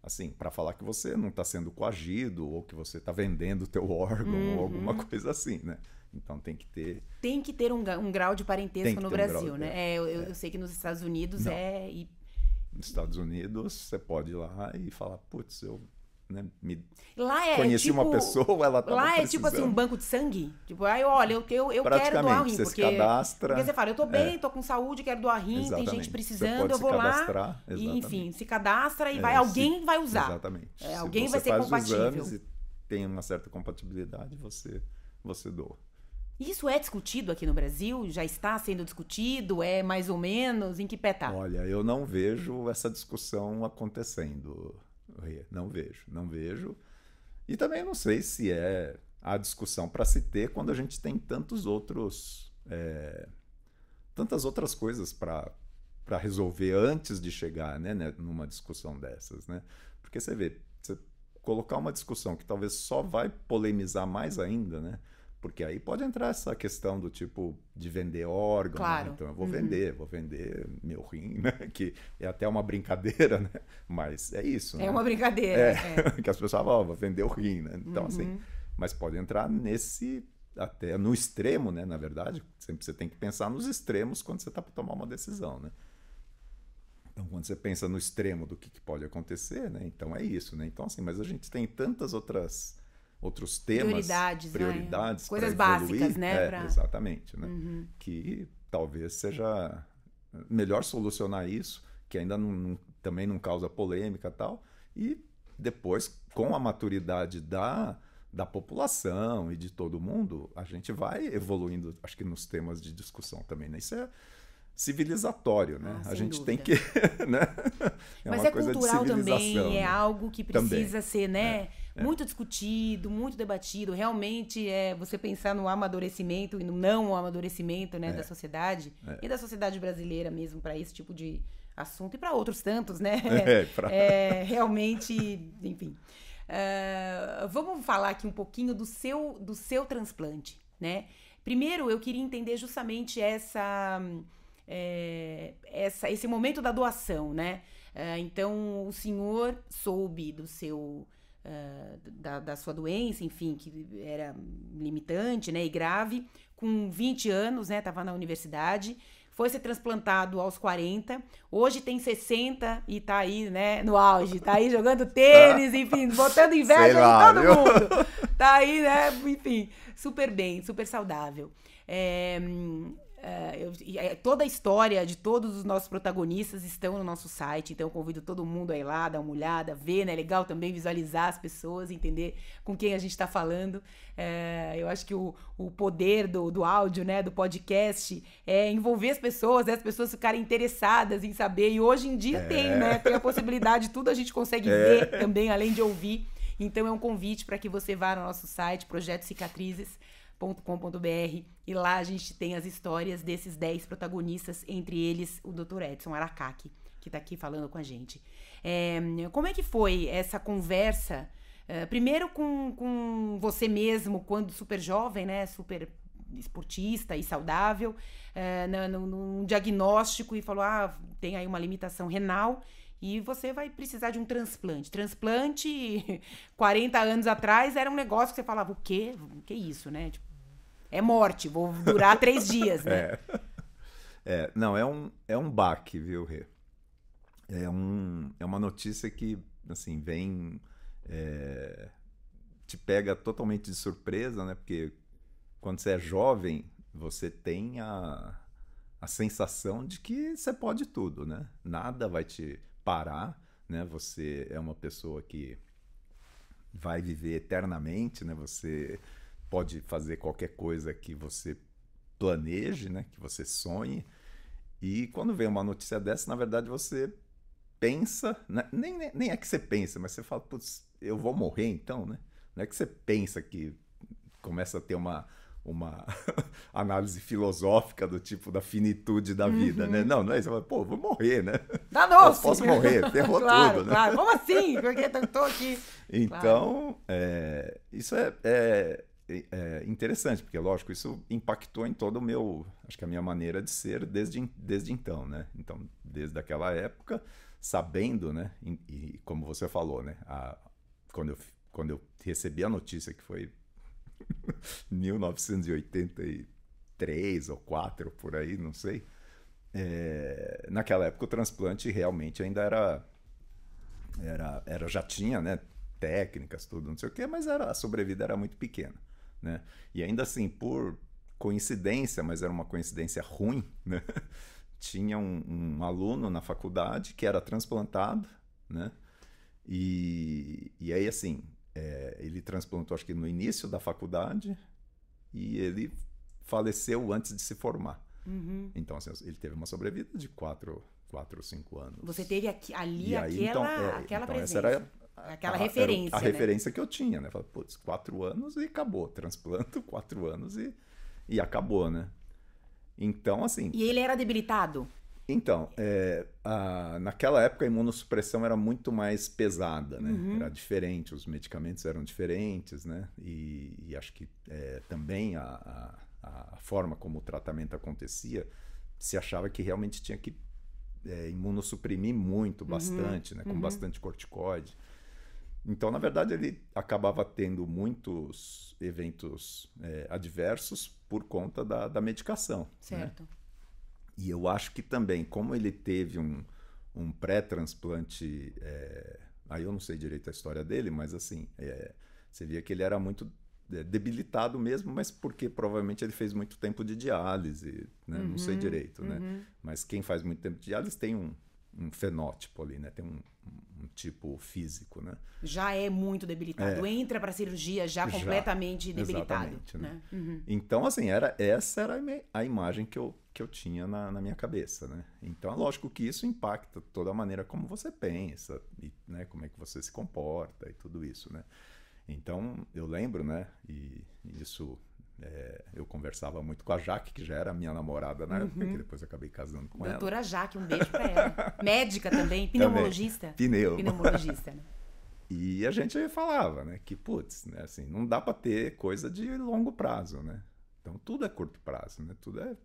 assim, para falar que você não está sendo coagido ou que você está vendendo o teu órgão ou alguma coisa assim, né? Então tem que ter... Tem que ter um grau de parentesco no Brasil, né? Eu sei que nos Estados Unidos nos Estados Unidos, você pode ir lá e falar, putz, eu, né, lá conheci tipo, uma pessoa, ela estava lá é tipo assim, um banco de sangue? Tipo, aí olha, eu quero doar rim. Você se cadastra. Porque você fala, eu tô bem, tô com saúde, quero doar rim, tem gente precisando, eu vou lá. E, enfim, se cadastra e alguém vai usar. Exatamente. Alguém vai ser compatível. Os exames e tem uma certa compatibilidade, você doa. Isso é discutido aqui no Brasil? Já está sendo discutido? É mais ou menos? Em que pé tá? Olha, eu não vejo essa discussão acontecendo. Não vejo. E também não sei se é a discussão para se ter quando a gente tem tantas outras coisas para resolver antes de chegar, né, numa discussão dessas, né? Porque você vê, você colocar uma discussão que talvez só vai polemizar mais ainda, né? Porque aí pode entrar essa questão do tipo de vender órgão, claro. Né? Então eu vou vender meu rim, né? Que é até uma brincadeira, né? Mas é isso. É né? uma brincadeira. Que as pessoas falam, vou vender o rim, né? Então assim, mas pode entrar até no extremo, né? Na verdade, sempre você tem que pensar nos extremos quando você está para tomar uma decisão, né? Então quando você pensa no extremo do que pode acontecer, né? Então é isso, né? Então assim, mas a gente tem tantas outros temas, prioridades, coisas básicas, né? Exatamente, né? Que talvez seja melhor solucionar isso, que ainda também não causa polêmica e tal, e depois, com a maturidade da população e de todo mundo, a gente vai evoluindo, acho que nos temas de discussão também, né? Isso é civilizatório, né? A gente dúvida. Tem que... né? Mas uma é coisa cultural de também, né? é algo que precisa ser, né? Muito discutido, muito debatido. Realmente, você pensar no amadurecimento e no não amadurecimento, né, da sociedade e da sociedade brasileira mesmo para esse tipo de assunto e para outros tantos, né? Realmente, enfim. Vamos falar aqui um pouquinho do seu transplante, né? Primeiro, eu queria entender justamente esse momento da doação, né? Então, o senhor soube do seu... da sua doença, enfim, que era limitante, né, e grave, com 20 anos, né, estava na universidade, foi ser transplantado aos 40, hoje tem 60 e tá aí, né, no auge, tá aí jogando tênis, enfim, botando inveja em todo mundo, tá aí, né, enfim, super bem, super saudável. Toda a história de todos os nossos protagonistas estão no nosso site, então eu convido todo mundo a ir lá, dar uma olhada, ver, né? É legal também visualizar as pessoas, entender com quem a gente está falando. Eu acho que o poder do áudio, né? Do podcast é envolver as pessoas, né? As pessoas ficarem interessadas em saber, e hoje em dia tem a possibilidade, tudo a gente consegue ver também, além de ouvir. Então é um convite para que você vá no nosso site, projetocicatrizes.com.br, e lá a gente tem as histórias desses 10 protagonistas, entre eles o Dr. Edson Aracaki, que está aqui falando com a gente. Como é que foi essa conversa, primeiro com você mesmo, quando super jovem, né, super esportista e saudável, num diagnóstico, e falou, tem aí uma limitação renal, e você vai precisar de um transplante. Transplante, 40 anos atrás, era um negócio que você falava, o quê? O que é isso, né? Tipo, é morte, vou durar 3 dias, né? Não, é um baque, viu, Rê? É uma notícia que, assim, vem... te pega totalmente de surpresa, né? Porque quando você é jovem, você tem a sensação de que você pode tudo, né? Nada vai te parar, né? Você é uma pessoa que vai viver eternamente, né? Você pode fazer qualquer coisa que você planeje, né? Que você sonhe. E quando vem uma notícia dessa, na verdade você pensa, né? Nem é que você pensa, mas você fala, putz, eu vou morrer então, né? Não é que você pensa que começa a ter uma análise filosófica do tipo da finitude da vida, né? Não é isso. Você fala, pô, vou morrer, né? Danou-se! Posso morrer, ferrou claro, tudo, né? Claro, como assim? Porque eu tô aqui. Então, isso é interessante, porque, lógico, isso impactou em todo acho que a minha maneira de ser desde então, né? Então, desde aquela época, sabendo, né? E como você falou, né? Quando eu recebi a notícia, que foi 1983 ou 4, por aí, não sei. naquela época o transplante realmente ainda já tinha, né, técnicas, tudo, não sei o quê, mas a sobrevida era muito pequena, né? E ainda assim, por coincidência, mas era uma coincidência ruim, né? Tinha um aluno na faculdade que era transplantado, né? E aí, assim, ele transplantou, acho que no início da faculdade, e ele faleceu antes de se formar. Uhum. Então, assim, ele teve uma sobrevida de 4 ou 5 anos. Você teve ali aí, aquela presença. Essa era aquela referência, a referência que eu tinha, né? Falei, putz, 4 anos e acabou. Transplanto, 4 anos e acabou, né? Então, assim... E ele era debilitado? Então, naquela época a imunossupressão era muito mais pesada, né? Uhum. Era diferente, os medicamentos eram diferentes, né? E acho que também a forma como o tratamento acontecia, se achava que realmente tinha que imunossuprimir muito, bastante, né? Com bastante corticoide. Então, na verdade, ele acabava tendo muitos eventos adversos por conta da medicação. Certo. Né? E eu acho que também, como ele teve um pré-transplante, aí eu não sei direito a história dele, mas assim, você via que ele era muito debilitado mesmo, mas porque provavelmente ele fez muito tempo de diálise, né? Não sei direito, né? Mas quem faz muito tempo de diálise tem um fenótipo ali, né? Tem um tipo físico, né? Já é muito debilitado. Entra para cirurgia já completamente debilitado. Né? Então, assim, essa era a imagem que eu tinha na minha cabeça, né? Então, é lógico que isso impacta toda a maneira como você pensa, e, né, como é que você se comporta e tudo isso, né? Então, eu lembro, né? E isso... eu conversava muito com a Jaque, que já era minha namorada na época, que depois eu acabei casando com ela. Doutora Jaque, um beijo pra ela. Médica também, pneumologista. Pneumologista, né? E a gente falava, né, que, putz, né, assim, não dá para ter coisa de longo prazo, né? Então, tudo é curto prazo, né? Tudo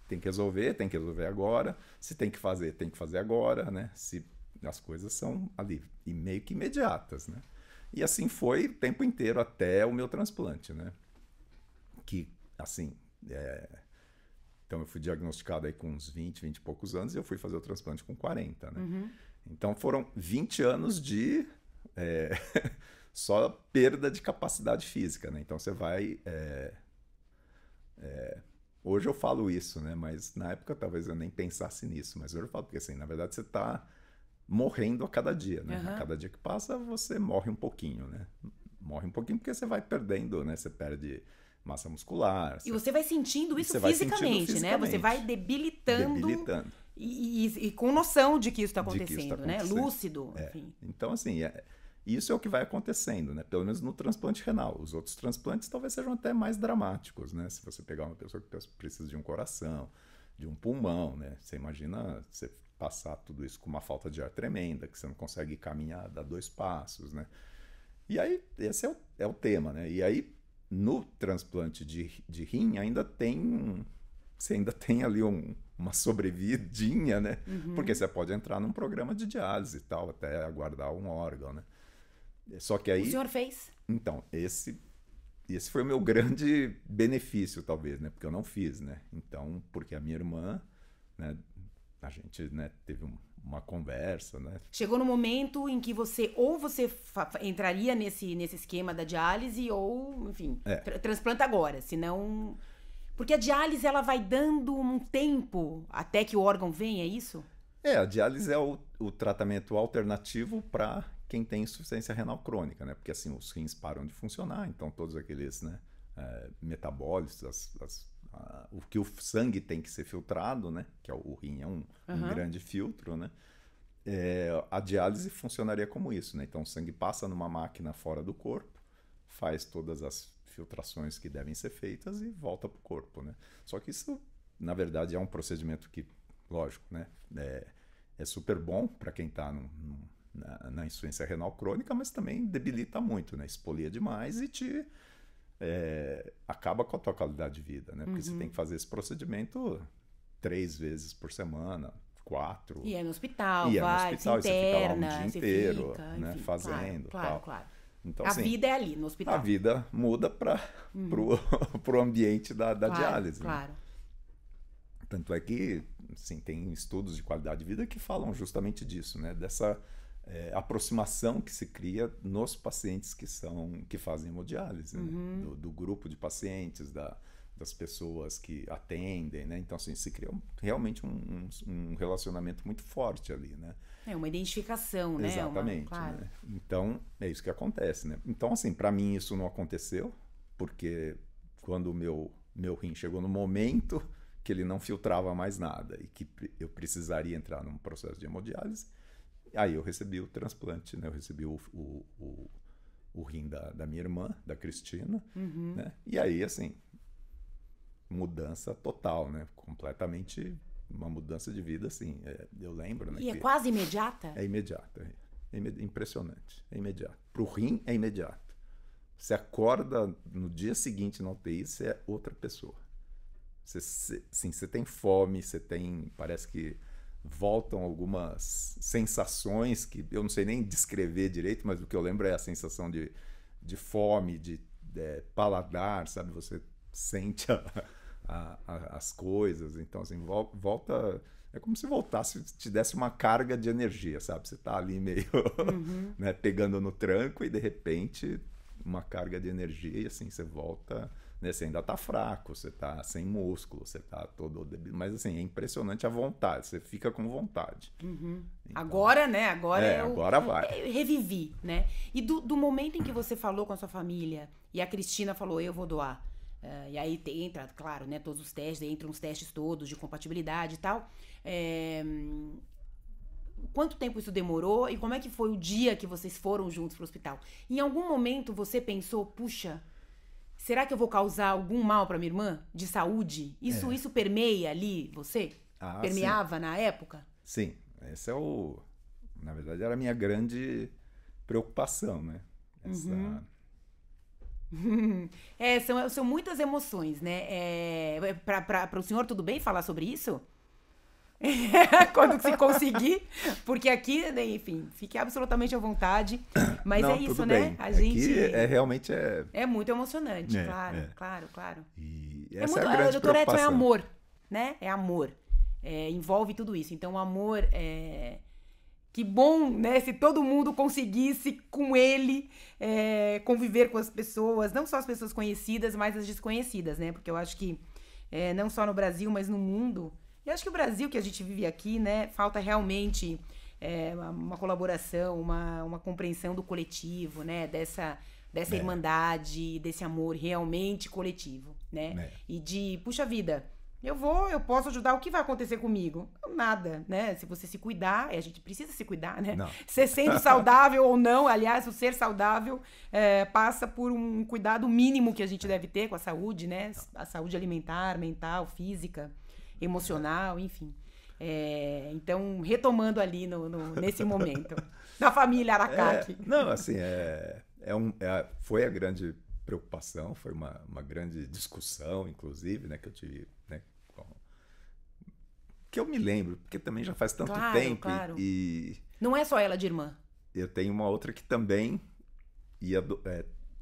tem que resolver agora. Se tem que fazer agora, né? Se as coisas são ali, e meio que imediatas, né? E assim foi o tempo inteiro até o meu transplante, né? Que, assim, então eu fui diagnosticado aí com uns 20 e poucos anos e eu fui fazer o transplante com 40, né? Então foram 20 anos de só perda de capacidade física, né? Então você vai... hoje eu falo isso, né? Mas na época talvez eu nem pensasse nisso, mas hoje eu falo porque, assim, na verdade você está morrendo a cada dia, né? A cada dia que passa você morre um pouquinho, né? Morre um pouquinho porque você vai perdendo, né? Você perde... massa muscular. E você vai sentindo isso fisicamente, né? Você vai debilitando. E com noção de que isso está acontecendo, né? Lúcido, enfim. Então, assim, isso é o que vai acontecendo, né? Pelo menos no transplante renal. Os outros transplantes talvez sejam até mais dramáticos, né? Se você pegar uma pessoa que precisa de um coração, de um pulmão, né? Você imagina você passar tudo isso com uma falta de ar tremenda, que você não consegue caminhar, dar 2 passos, né? E aí, esse é o tema, né? E aí, no transplante de rim você ainda tem ali uma sobrevidinha, né? Porque você pode entrar num programa de diálise e tal, até aguardar um órgão, né? Só que aí... O senhor fez? Então, esse foi o meu grande benefício, talvez, né? Porque eu não fiz, né? Então, porque a minha irmã, né? A gente, né, teve uma conversa, né? Chegou no momento em que você entraria nesse esquema da diálise ou, enfim, transplanta agora, senão... Porque a diálise, ela vai dando um tempo até que o órgão venha, é isso? A diálise é o tratamento alternativo para quem tem insuficiência renal crônica, né? Porque assim, os rins param de funcionar, então todos aqueles, né, metabólitos, o que o sangue tem que ser filtrado, né? Que o rim é um grande filtro, né? A diálise funcionaria como isso, né? Então o sangue passa numa máquina fora do corpo, faz todas as filtrações que devem ser feitas e volta para o corpo, né? Só que isso, na verdade, é um procedimento que, lógico, né? É super bom para quem está na insuficiência renal crônica, mas também debilita muito, né? Expolia demais e acaba com a tua qualidade de vida, né? Porque você tem que fazer esse procedimento 3 vezes por semana, 4. E é no hospital, se interna, você fica lá um dia inteiro, fica, né? Enfim, fazendo. Claro. Então, a assim, vida é ali, no hospital. A vida muda pro ambiente da diálise. Claro. Né? Tanto é que, assim, tem estudos de qualidade de vida que falam justamente disso, né? Dessa aproximação que se cria nos pacientes que fazem hemodiálise, né? Do grupo de pacientes, das pessoas que atendem, né? Então, assim, se cria realmente um relacionamento muito forte ali, né? Uma identificação, né? Exatamente. Claro. Né? Então, é isso que acontece, né? Então, assim, para mim isso não aconteceu, porque quando o meu rim chegou no momento que ele não filtrava mais nada e que eu precisaria entrar num processo de hemodiálise, aí eu recebi o transplante, né? Eu recebi o rim da minha irmã, da Cristina, né? E aí, assim, mudança total, né? Completamente uma mudança de vida, assim. Eu lembro, né? E é quase imediata? É imediata. Impressionante. É imediato. Pro rim, é imediato. Você acorda no dia seguinte na UTI, você é outra pessoa. Você tem fome, parece que voltam algumas sensações que eu não sei nem descrever direito, mas o que eu lembro é a sensação de fome, de paladar, sabe? Você sente as coisas, então assim, volta, é como se voltasse, te desse uma carga de energia, sabe? Você tá ali meio né, pegando no tranco e de repente uma carga de energia e assim, você volta, né, você ainda tá fraco, você tá sem músculo, você tá todo mas assim, é impressionante a vontade, você fica com vontade. Então, agora, né? Agora vai. Revivi, né? E do momento em que você falou com a sua família e a Cristina falou, eu vou doar, e aí entra, claro, né, todos os testes, entram os testes todos de compatibilidade e tal. Quanto tempo isso demorou e como é que foi o dia que vocês foram juntos pro hospital? Em algum momento você pensou, puxa, será que eu vou causar algum mal pra minha irmã de saúde? Isso permeia ali você? Permeava, sim, na época? Sim, esse na verdade era a minha grande preocupação, né? São muitas emoções, né? Para o senhor tudo bem falar sobre isso? Quando se conseguir, porque aqui, enfim, fique absolutamente à vontade, mas não, é isso, né? Bem. A gente realmente é muito emocionante, claro. E essa é a grande Doutor preocupação. Edson, é amor, né? É amor, envolve tudo isso. Então, o amor que bom, né? Se todo mundo conseguisse com ele conviver com as pessoas, não só as pessoas conhecidas, mas as desconhecidas, né? Porque eu acho que não só no Brasil, mas no mundo. Eu acho que o Brasil que a gente vive aqui, né, falta realmente uma colaboração, uma compreensão do coletivo, né, dessa irmandade, desse amor realmente coletivo, né? E de, puxa vida, eu posso ajudar, o que vai acontecer comigo? Nada, né? Se você se cuidar, a gente precisa se cuidar, né? Você sendo saudável ou não, aliás, o ser saudável passa por um cuidado mínimo que a gente deve ter com a saúde, né? A saúde alimentar, mental, física, emocional, enfim. Então, retomando ali nesse momento, da família Aracaki. Não, assim, foi a grande preocupação, foi uma grande discussão, inclusive, né, que eu tive, né, que eu me lembro, porque também já faz tanto tempo. Claro. E não é só ela de irmã. Eu tenho uma outra que também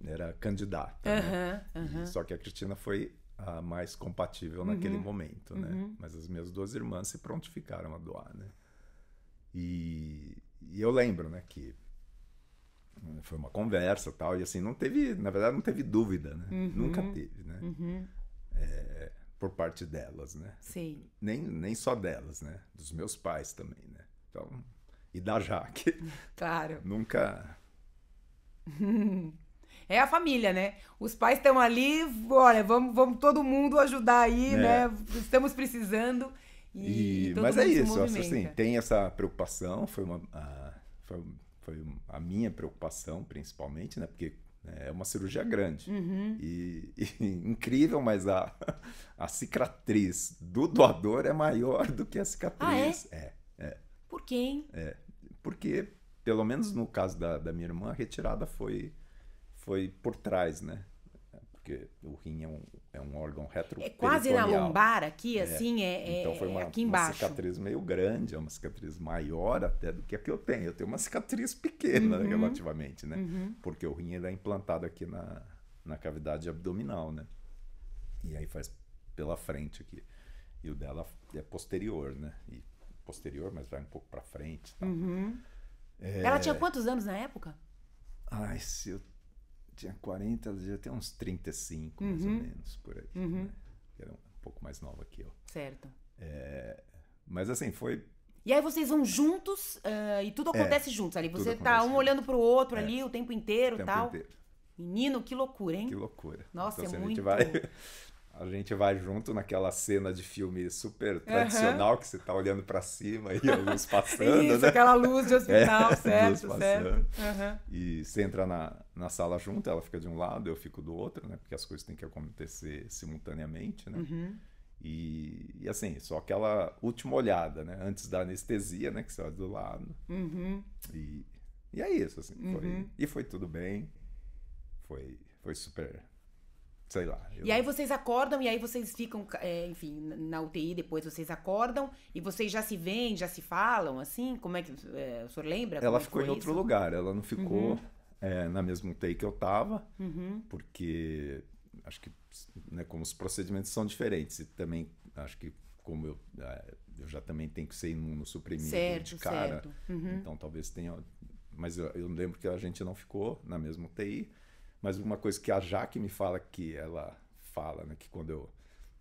era candidata, né? Só que a Cristina foi a mais compatível naquele momento, né? Mas as minhas duas irmãs se prontificaram a doar, né? E eu lembro, né, que foi uma conversa e tal, e assim, na verdade não teve dúvida, né? Nunca teve, né? Por parte delas, né? Sim. Nem só delas, né? Dos meus pais também, né? Então, e da Jaque. Claro. Nunca... É a família, né? Os pais estão ali, olha, vamos todo mundo ajudar aí, né? Estamos precisando. Mas é isso, assim, tem essa preocupação, foi a minha preocupação, principalmente, né? Porque é uma cirurgia grande. E incrível, mas a cicatriz do doador é maior do que a cicatriz. Por quê, hein? Porque, pelo menos no caso da minha irmã, a retirada foi por trás, né? Porque o rim é um órgão retroperitoneal. Quase na lombar aqui, assim, então foi aqui embaixo. Uma cicatriz meio grande, é uma cicatriz maior até do que a que eu tenho. Eu tenho uma cicatriz pequena, relativamente, né? Porque o rim ele é implantado aqui na cavidade abdominal, né? E aí faz pela frente aqui. E o dela é posterior, né? E posterior, mas vai um pouco para frente. Tá? Ela tinha quantos anos na época? Ai, se eu tinha 40, ela já tem uns 35, mais ou menos, por aí. Né? Era um pouco mais nova que eu. Certo. Mas assim, foi... E aí vocês vão juntos e tudo acontece juntos ali. Você tá um olhando pro outro ali o tempo inteiro e tal. Inteiro. Menino, que loucura, hein? Que loucura. Nossa, então, é assim, muito... A gente vai junto naquela cena de filme super tradicional, que você tá olhando para cima e a luz passando, Isso, né? aquela luz de hospital, certo, luz certo. E você entra na sala junto, ela fica de um lado, eu fico do outro, né? Porque as coisas têm que acontecer simultaneamente, né? E assim, só aquela última olhada, né? Antes da anestesia, né? Que você olha do lado. E é isso, assim. Foi tudo bem. Foi super... Sei lá. E aí vocês acordam e aí vocês ficam, enfim, na UTI depois vocês acordam e vocês já se veem, já se falam, assim? Como é que... o senhor lembra? Ela ficou em outro lugar, ela não ficou na mesma UTI que eu tava, porque acho que, né, como os procedimentos são diferentes e também acho que como eu já também tenho que ser imunossuprimido de cara, então talvez tenha... Mas eu lembro que a gente não ficou na mesma UTI. Mas uma coisa que a Jaque me fala, que ela fala, né? Que quando eu,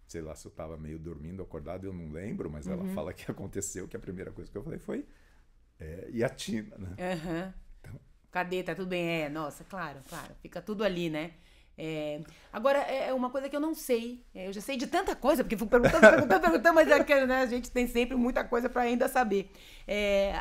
sei lá, se eu tava meio dormindo, acordado, eu não lembro, mas ela fala que aconteceu, que a primeira coisa que eu falei foi, e a Tina, né? Então... Cadê? Tá tudo bem? Nossa, claro. Fica tudo ali, né? Agora, é uma coisa que eu não sei. Eu já sei de tanta coisa, porque fico perguntando, mas né, a gente tem sempre muita coisa para ainda saber.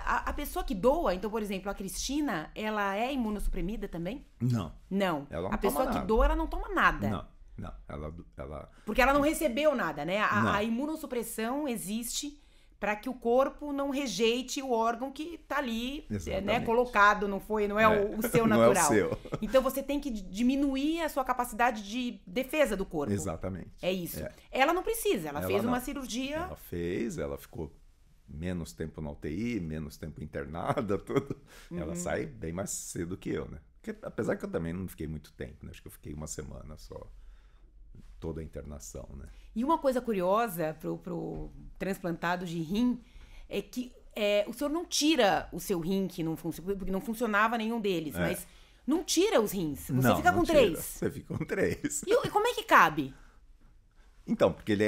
A pessoa que doa, então, por exemplo, a Cristina, ela é imunossuprimida também? Não. Não. Ela não a pessoa toma que nada. doa, ela não toma nada. Não. Ela... Porque ela não recebeu nada, né? A imunossupressão existe para que o corpo não rejeite o órgão que tá ali, né, colocado, não é o seu natural. Não é o seu. Então você tem que diminuir a sua capacidade de defesa do corpo. Exatamente. É isso. Ela não precisa, ela fez uma cirurgia. Ela ficou menos tempo na UTI, menos tempo internada, tudo. Ela sai bem mais cedo que eu, né? Porque, apesar que eu também não fiquei muito tempo, né? Acho que eu fiquei uma semana só. Toda a internação, né? E uma coisa curiosa pro transplantado de rim é que o senhor não tira o seu rim, que não porque não funcionava nenhum deles, mas não tira os rins. Você fica com 3. Você fica com 3. E como é que cabe? Então, porque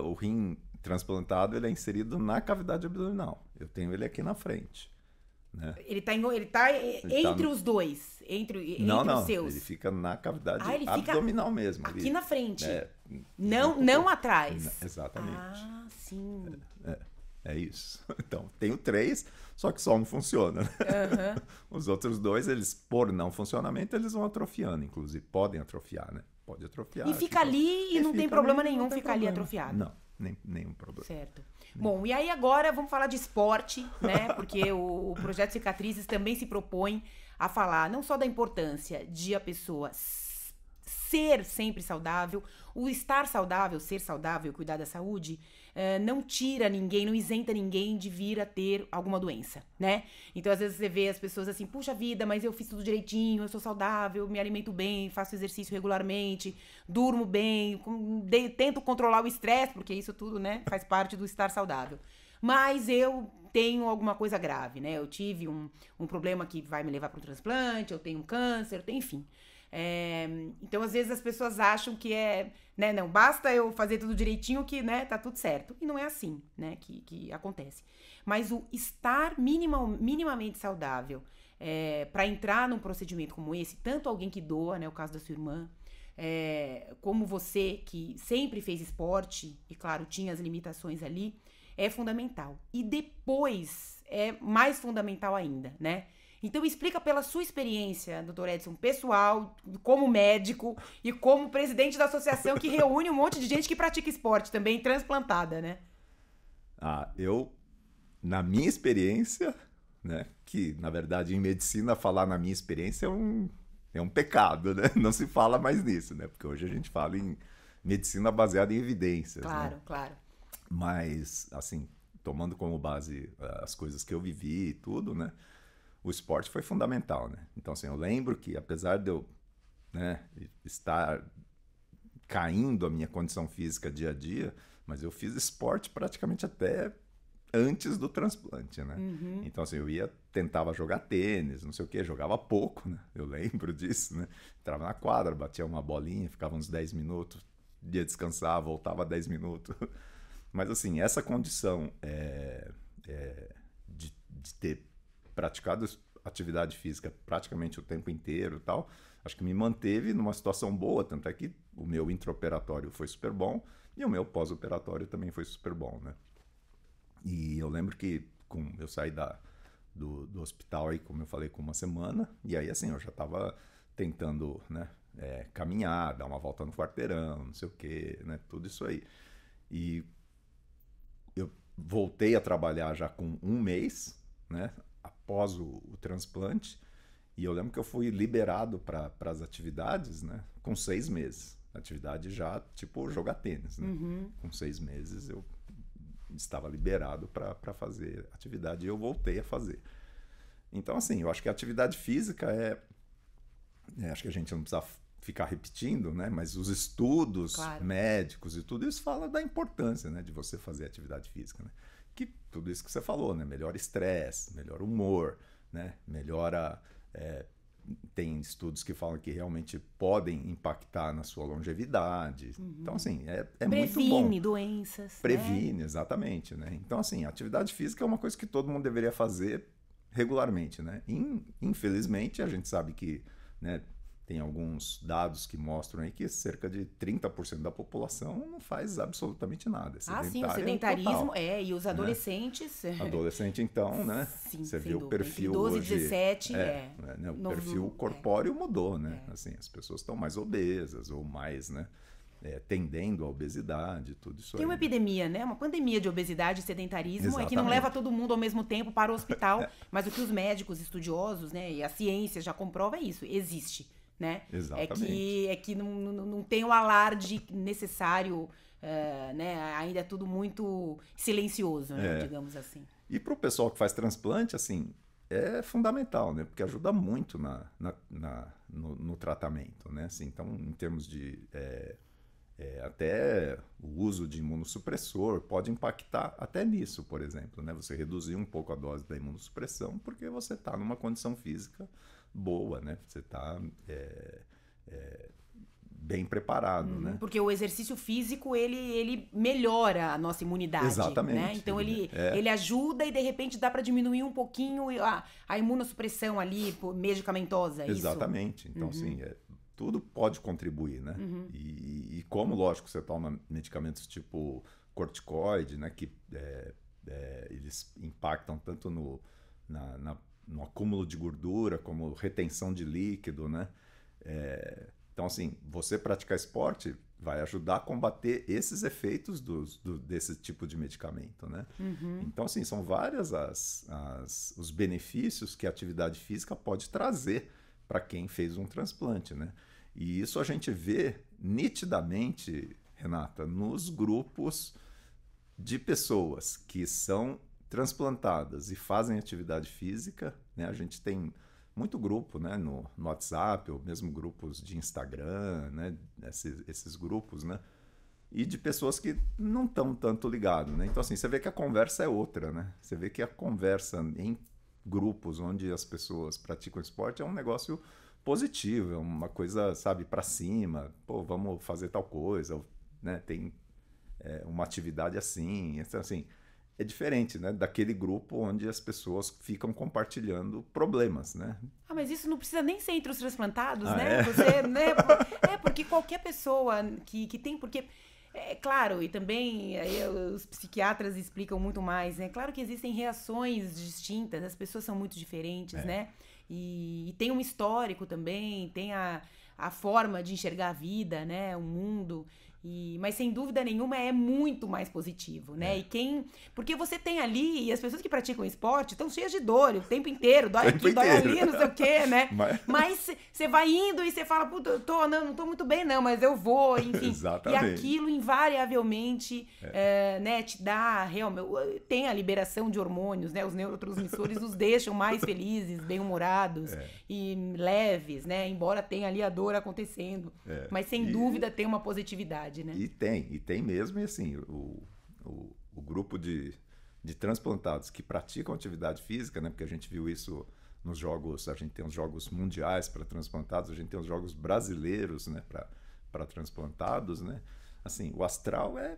o rim transplantado ele é inserido na cavidade abdominal. Eu tenho ele aqui na frente. Né? Ele tá entre os dois, entre os seus. Ele fica na cavidade abdominal mesmo. Aqui na frente. Não atrás. Exatamente. Ah, sim. É isso. Então, tenho 3, só que só um funciona. Né? Os outros 2, eles, por não funcionamento, eles vão atrofiando, inclusive. Podem atrofiar, né? Pode atrofiar. E fica ali e não tem problema nenhum ficar ali atrofiado. Não, nenhum problema. Certo. Bom, e aí agora vamos falar de esporte, né? Porque o Projeto Cicatrizes também se propõe a falar não só da importância de a pessoa ser sempre saudável, o estar saudável, ser saudável, cuidar da saúde, não tira ninguém, não isenta ninguém de vir a ter alguma doença, né? Então, às vezes você vê as pessoas assim, puxa vida, mas eu fiz tudo direitinho, eu sou saudável, me alimento bem, faço exercício regularmente, durmo bem, tento controlar o estresse, porque isso tudo, né, faz parte do estar saudável. Mas eu tenho alguma coisa grave, né? Eu tive um problema que vai me levar para um transplante, eu tenho um câncer, enfim. Então, às vezes, as pessoas acham que né, não, basta eu fazer tudo direitinho que, né, tá tudo certo. E não é assim, né, que acontece. Mas o estar minimamente saudável para entrar num procedimento como esse, tanto alguém que doa, né, o caso da sua irmã, como você que sempre fez esporte e, claro, tinha as limitações ali, é fundamental. E depois é mais fundamental ainda, né? Então, explica pela sua experiência, doutor Edson, pessoal, como médico e como presidente da associação que reúne um monte de gente que pratica esporte também, transplantada, né? Na minha experiência, né, que, na verdade, em medicina, falar na minha experiência é um pecado, né? Não se fala mais nisso, né? Porque hoje a gente fala em medicina baseada em evidências, Claro, né? claro. Mas, assim, tomando como base as coisas que eu vivi e tudo, né? O esporte foi fundamental, né? Então, assim, eu lembro que, apesar de eu, né, estar caindo a minha condição física dia a dia, Mas eu fiz esporte praticamente até antes do transplante, né? Então, assim, tentava jogar tênis, não sei o quê, jogava pouco, né? Eu lembro disso, né? Entrava na quadra, batia uma bolinha, ficava uns 10 minutos, ia descansar, voltava 10 minutos. Mas, assim, essa condição de ter praticado atividade física praticamente o tempo inteiro e tal, acho que me manteve numa situação boa, tanto é que o meu intraoperatório foi super bom e o meu pós-operatório também foi super bom, né? E eu lembro que eu saí do hospital aí, como eu falei, com uma semana, e aí assim, eu já estava tentando, né, caminhar, dar uma volta no quarteirão, não sei o quê, né, tudo isso aí. E eu voltei a trabalhar já com 1 mês, né, após o transplante, e eu lembro que eu fui liberado para as atividades, né, com 6 meses. Atividade já, tipo, jogar tênis, né? Com 6 meses eu estava liberado para fazer atividade e eu voltei a fazer. Então, assim, eu acho que a atividade física acho que a gente não precisa ficar repetindo, né? Mas os estudos médicos e tudo isso fala da importância, né, de você fazer atividade física, né? Que tudo isso que você falou, né? Melhora estresse, melhora humor, né? Melhora... tem estudos que falam que realmente podem impactar na sua longevidade. Então, assim, é muito bom. Previne doenças. Previne, exatamente, né? Então, assim, a atividade física é uma coisa que todo mundo deveria fazer regularmente, né? Infelizmente, a gente sabe que, né, tem alguns dados que mostram aí que cerca de 30% da população não faz absolutamente nada. Sim, o sedentarismo e os adolescentes... Né? Adolescente, então, né? Sim, você viu o dúvida. perfil 12, hoje... 17, né? O perfil corpóreo mudou, né? Assim, as pessoas estão mais obesas ou mais, né? Tendendo à obesidade, tudo isso aí. Tem uma epidemia, né? Uma pandemia de obesidade e sedentarismo. Exatamente. Que não leva todo mundo ao mesmo tempo para o hospital, mas o que os médicos estudiosos, né, e a ciência já comprova é isso, existe. Né? Exatamente. É que não tem o alarde necessário, né? Ainda é tudo muito silencioso, né? Digamos assim. E para o pessoal que faz transplante, assim, é fundamental, né? Porque ajuda muito no tratamento, né? Assim, então, em termos de até o uso de imunossupressor pode impactar até nisso, por exemplo, né? Você reduzir um pouco a dose da imunossupressão porque você está numa condição física boa, né? Você está bem preparado, né? Porque o exercício físico, ele melhora a nossa imunidade. Exatamente. Né? Então, ele ajuda e, de repente, dá para diminuir um pouquinho a imunossupressão ali medicamentosa. Exatamente. Isso? Então, assim, tudo pode contribuir, né? E como, lógico, você toma medicamentos tipo corticoide, né? Que eles impactam tanto no acúmulo de gordura, como retenção de líquido, né? Então, assim, você praticar esporte vai ajudar a combater esses efeitos desse tipo de medicamento, né? Então, assim, são várias os benefícios que a atividade física pode trazer para quem fez um transplante, né? E isso a gente vê nitidamente, Renata, nos grupos de pessoas que são transplantadas e fazem atividade física, né? A gente tem muito grupo, né, no WhatsApp, ou mesmo grupos de Instagram, né, esses grupos, né, e de pessoas que não estão tanto ligadas, né? Então, assim, você vê que a conversa é outra, né? Você vê que a conversa em grupos onde as pessoas praticam esporte é um negócio positivo, é uma coisa, sabe, para cima, pô, vamos fazer tal coisa, né? Tem uma atividade assim, então, assim, é diferente, né, daquele grupo onde as pessoas ficam compartilhando problemas, né? Mas isso não precisa nem ser entre os transplantados, né? Você, né? Porque qualquer pessoa que tem... Porque, claro, e também aí os psiquiatras explicam muito mais, né? Claro que existem reações distintas, as pessoas são muito diferentes, né? E tem um histórico também, tem a forma de enxergar a vida, né? O mundo... Mas, sem dúvida nenhuma, é muito mais positivo, né? Porque você tem ali, e as pessoas que praticam esporte estão cheias de dor o tempo inteiro, dói aqui, dói ali, não sei o quê, né? Mas você vai indo e você fala, puta, não tô muito bem não, mas eu vou, enfim. Exatamente. E aquilo, invariavelmente, né, te dá, realmente, tem a liberação de hormônios, né? Os neurotransmissores os deixam mais felizes, bem-humorados e leves, né? Embora tenha ali a dor acontecendo. Mas, sem dúvida, tem uma positividade. verdade, né? E tem mesmo, e assim, o grupo de transplantados que praticam atividade física, né? Porque a gente viu isso nos jogos, a gente tem os jogos mundiais para transplantados, a gente tem os jogos brasileiros, né? Para transplantados, né? Assim, o astral é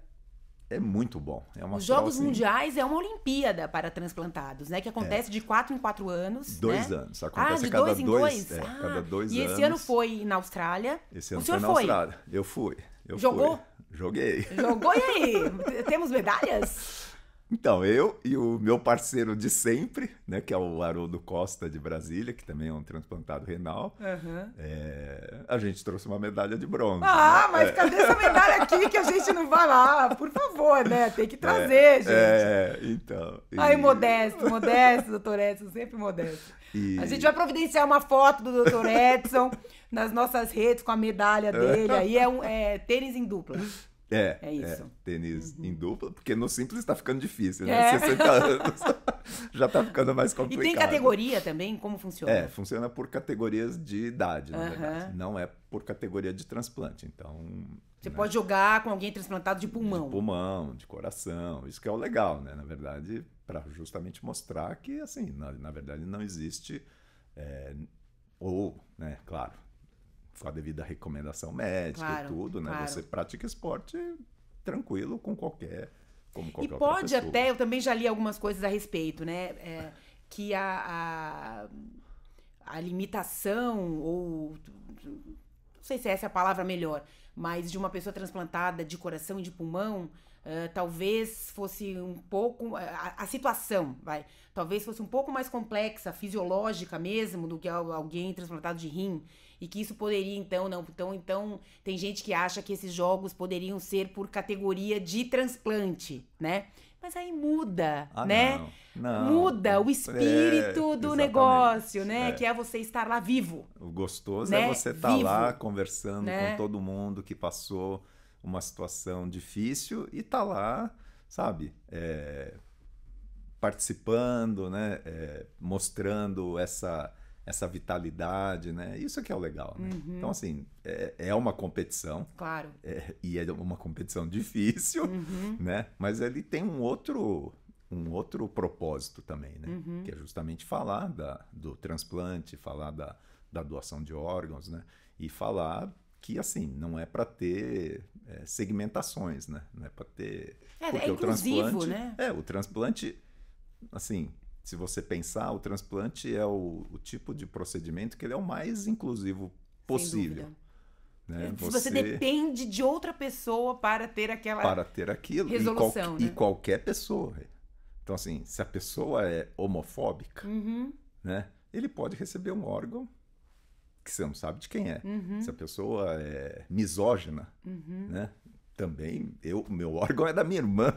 muito bom. Os Jogos Mundiais é uma Olimpíada para transplantados, né? Que acontece de 4 em 4 anos. 2 né? anos. Acontece de cada 2 em 2? cada 2 e anos. esse ano foi na Austrália. Esse ano o senhor foi na Austrália. Eu fui. Jogou? Joguei. Jogou, e aí? Temos medalhas? Então, eu e o meu parceiro de sempre, né, que é o Haroldo Costa de Brasília, que também é um transplantado renal, a gente trouxe uma medalha de bronze. Mas cadê essa medalha aqui que a gente não vai lá? Por favor, né? Tem que trazer, gente. Então. Ai, modesto, doutor Edson, sempre modesto. A gente vai providenciar uma foto do doutor Edson nas nossas redes com a medalha dele. Aí é tênis em dupla. É isso. Tênis em dupla, porque no simples tá ficando difícil, né? 60 anos já tá ficando mais complicado. E tem categoria também? Como funciona? Funciona por categorias de idade, na verdade. Não é por categoria de transplante. Então, você pode jogar com alguém transplantado de pulmão. De pulmão, de coração. Isso que é o legal, né? Na verdade, para justamente mostrar que, assim, na verdade não existe... né, claro, com a devida recomendação médica e tudo, né? Você pratica esporte tranquilo como qualquer e pode até, eu também já li algumas coisas a respeito, né? Que a limitação, ou não sei se essa é a palavra melhor, mas de uma pessoa transplantada de coração e de pulmão, talvez fosse um pouco... A situação, talvez fosse um pouco mais complexa, fisiológica mesmo, do que alguém transplantado de rim. E que isso poderia, então, tem gente que acha que esses jogos poderiam ser por categoria de transplante, né? Mas aí muda, né? Não. Muda o espírito do negócio, né? Que é você estar lá vivo. O gostoso é você estar lá conversando com todo mundo que passou uma situação difícil e tá lá, sabe? Participando, né? Mostrando essa vitalidade, né? Isso que é o legal, né? Então, assim, é uma competição. Claro. E é uma competição difícil, né? Mas ele tem um outro propósito também, né? Que é justamente falar do transplante, falar da doação de órgãos, né? E falar que, assim, não é para ter segmentações, né? Não é para ter... Porque inclusivo, né? O transplante, assim... Se você pensar, o transplante é o tipo de procedimento que ele é o mais inclusivo possível. Né? Você depende de outra pessoa para ter aquilo. Resolução, e qualquer pessoa. Então, assim, se a pessoa é homofóbica, né, ele pode receber um órgão que você não sabe de quem é. Se a pessoa é misógina, né, também, meu órgão é da minha irmã.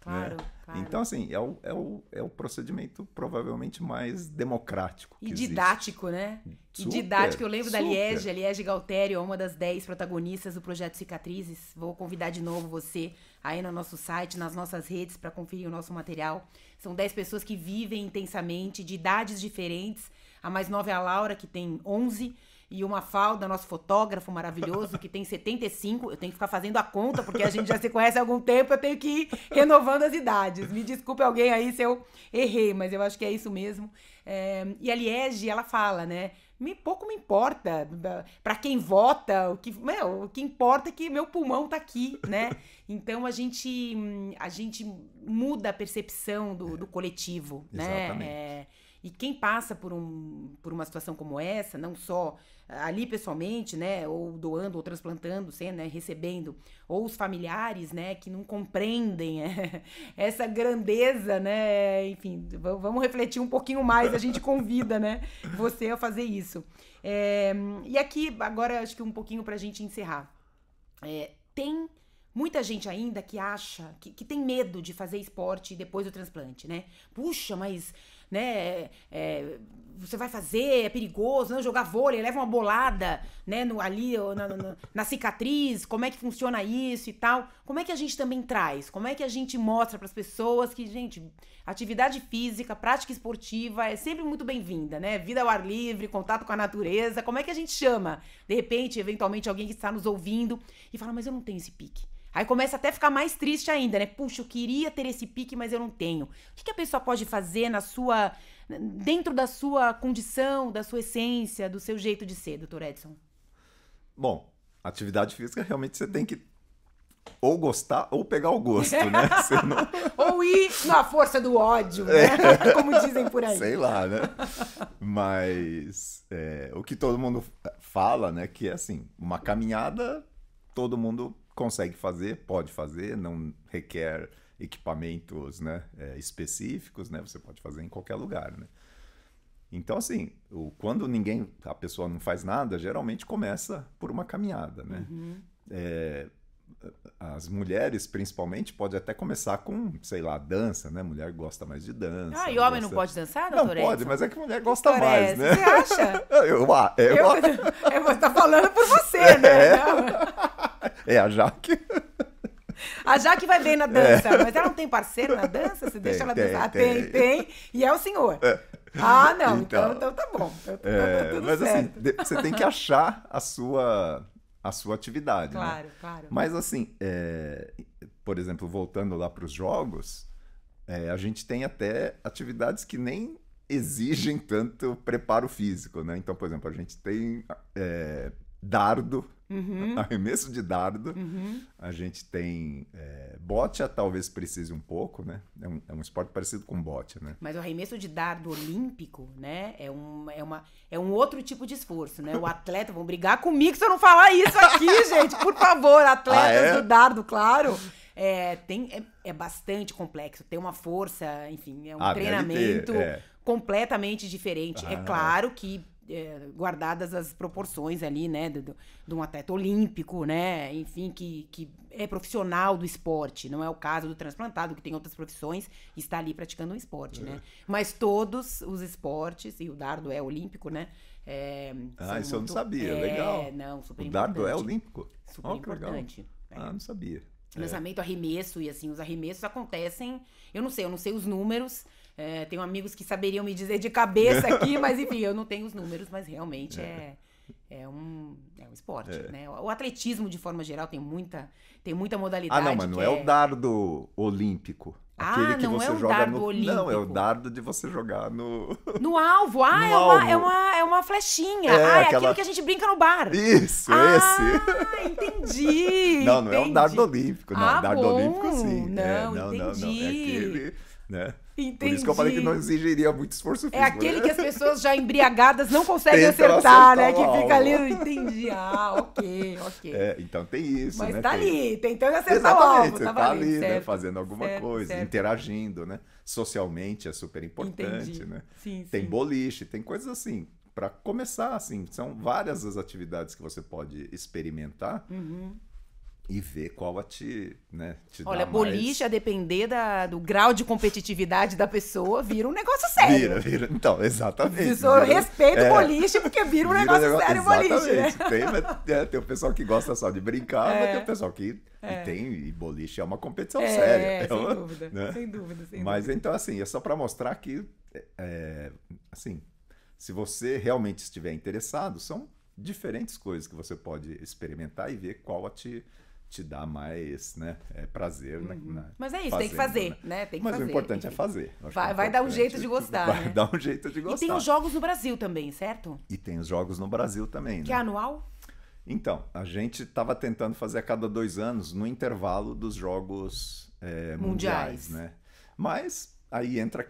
Claro, né? claro. Então, assim, é o procedimento provavelmente mais democrático que existe. Didático, né? Didático. Eu lembro da Liege Galtério, uma das 10 protagonistas do projeto Cicatrizes. Vou convidar de novo você aí no nosso site, nas nossas redes, para conferir o nosso material. São 10 pessoas que vivem intensamente, de idades diferentes. A mais nova é a Laura, que tem 11, e o Mafalda, nosso fotógrafo maravilhoso, que tem 75. Eu tenho que ficar fazendo a conta, porque a gente já se conhece há algum tempo, eu tenho que ir renovando as idades. Me desculpe alguém aí se eu errei, mas eu acho que é isso mesmo. E a Liege, ela fala, né? Pouco me importa para quem vota, o que importa é que meu pulmão tá aqui, né? Então a gente muda a percepção do coletivo, né? Exatamente. E quem passa por uma situação como essa, não só ali pessoalmente, né, ou doando ou transplantando, né, recebendo, ou os familiares, né, que não compreendem essa grandeza, né, enfim, vamos refletir um pouquinho mais, a gente convida, né, você a fazer isso. E aqui, agora, acho que um pouquinho pra gente encerrar. Tem muita gente ainda que acha, que tem medo de fazer esporte depois do transplante, né? Puxa, mas né? Você vai fazer, é perigoso, não jogar vôlei, leva uma bolada, né, ali na cicatriz, como é que funciona isso e tal. Como é que a gente também traz? Como é que a gente mostra para as pessoas que, gente, atividade física, prática esportiva é sempre muito bem-vinda, né? Vida ao ar livre, contato com a natureza. Como é que a gente chama, de repente, eventualmente, alguém que está nos ouvindo e fala, mas eu não tenho esse pique. Aí começa até a ficar mais triste ainda, né? Puxa, eu queria ter esse pique, mas eu não tenho. O que a pessoa pode fazer dentro da sua condição, da sua essência, do seu jeito de ser, doutor Edson? Bom, atividade física realmente você tem que ou gostar ou pegar o gosto, né? Senão... Ou ir na força do ódio, né? Como dizem por aí. Sei lá, né? Mas o que todo mundo fala, né? Que é assim, uma caminhada todo mundo consegue fazer, pode fazer, não requer equipamentos, né, específicos, né? Você pode fazer em qualquer lugar, né? Então, assim, quando a pessoa não faz nada, geralmente começa por uma caminhada, né? Uhum. As mulheres, principalmente, pode até começar com, sei lá, dança, né? Mulher gosta mais de dança. E homem não pode dançar, doutor Edson? Não pode, mas é que mulher gosta mais, né? Você acha? Você tá falando por você, né? É a Jaque. A Jaque vai bem na dança, mas ela não tem parceiro na dança? Você deixa ela dançar? Tem. E é o senhor. Ah, não. Então tá bom. Tudo mas certo. Assim, você tem que achar a sua atividade, claro, né? Claro. Mas assim, por exemplo, voltando lá para os jogos, a gente tem até atividades que nem exigem tanto preparo físico, né? Então, por exemplo, a gente tem dardo, arremesso de dardo, a gente tem bote, talvez precise um pouco, né? É um esporte parecido com bote, né? Mas o arremesso de dardo olímpico, né? É um outro tipo de esforço, né? O atleta, vão brigar comigo se eu não falar isso aqui, gente, por favor, atletas do dardo, claro. É bastante complexo, tem uma força, enfim, é um treinamento completamente diferente. É claro que guardadas as proporções ali, né, de um atleta olímpico, né, enfim, que é profissional do esporte, não é o caso do transplantado, que tem outras profissões e está ali praticando um esporte, né, mas todos os esportes, e o dardo é olímpico, né, isso eu não sabia, legal. Não, super o importante. Dardo é olímpico? Super importante. Não sabia. Lançamento, arremesso, e assim, os arremessos acontecem, eu não sei os números, tenho amigos que saberiam me dizer de cabeça aqui, mas enfim, eu não tenho os números, mas realmente é um esporte, né? O atletismo, de forma geral, tem muita modalidade. Não, mas não é o dardo olímpico. Aquele que não você é o joga dardo olímpico. Não, é o dardo de você jogar no alvo. É uma flechinha. Aquilo que a gente brinca no bar. Isso, esse. Entendi. Não é o dardo olímpico. Não, o dardo olímpico, sim. Não, entendi. Não. É aquele, né? Entendi. Por isso que eu falei que não exigiria muito esforço físico. É aquele que as pessoas já embriagadas não conseguem acertar, né? Que fica ali, não entendi. Ok. Então tem isso, mas né? Tá ali, tentando acertar o alvo. Você tá ali, né? Fazendo alguma coisa, interagindo, né? Socialmente é super importante, entendi. Né? Sim. Tem boliche, tem coisas assim. Para começar, assim, são várias as atividades que você pode experimentar. E ver qual te Olha, dá boliche, mais... a depender do grau de competitividade da pessoa, vira um negócio sério. Vira. Então, exatamente. Eu respeito o boliche, porque vira um negócio sério o boliche, né? Tem o pessoal que gosta só de brincar, mas tem o pessoal que... E boliche é uma competição séria. Sem dúvida, né? sem dúvida. Mas então, assim, é só para mostrar que, assim, se você realmente estiver interessado, são diferentes coisas que você pode experimentar e ver qual te dá mais, né, prazer. Mas é isso, tem que fazer, né? Mas o importante é fazer. Vai dar um jeito de gostar, Vai dar um jeito de gostar. E tem os jogos no Brasil também, certo? E tem os jogos no Brasil também, Que é anual? Então, a gente estava tentando fazer a cada 2 anos, no intervalo dos jogos mundiais, né? Mas aí entra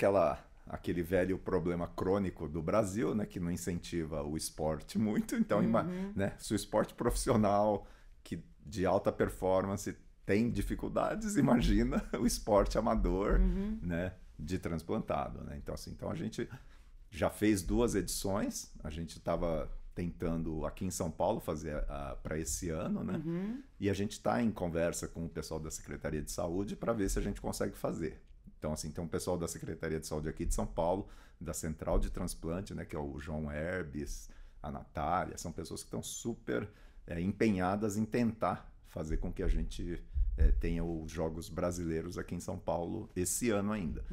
aquele velho problema crônico do Brasil, né, que não incentiva o esporte muito. Então, né, se o esporte profissional de alta performance tem dificuldades, imagina o esporte amador, né, de transplantado, né? Então, assim, a gente já fez 2 edições, a gente estava tentando aqui em São Paulo fazer para esse ano, né? E a gente está em conversa com o pessoal da Secretaria de Saúde para ver se a gente consegue fazer. Então, assim, tem um pessoal da Secretaria de Saúde aqui de São Paulo, da Central de Transplante, né, que é o João Herbes, a Natália, são pessoas que estão super empenhadas em tentar fazer com que a gente tenha os Jogos Brasileiros aqui em São Paulo esse ano ainda.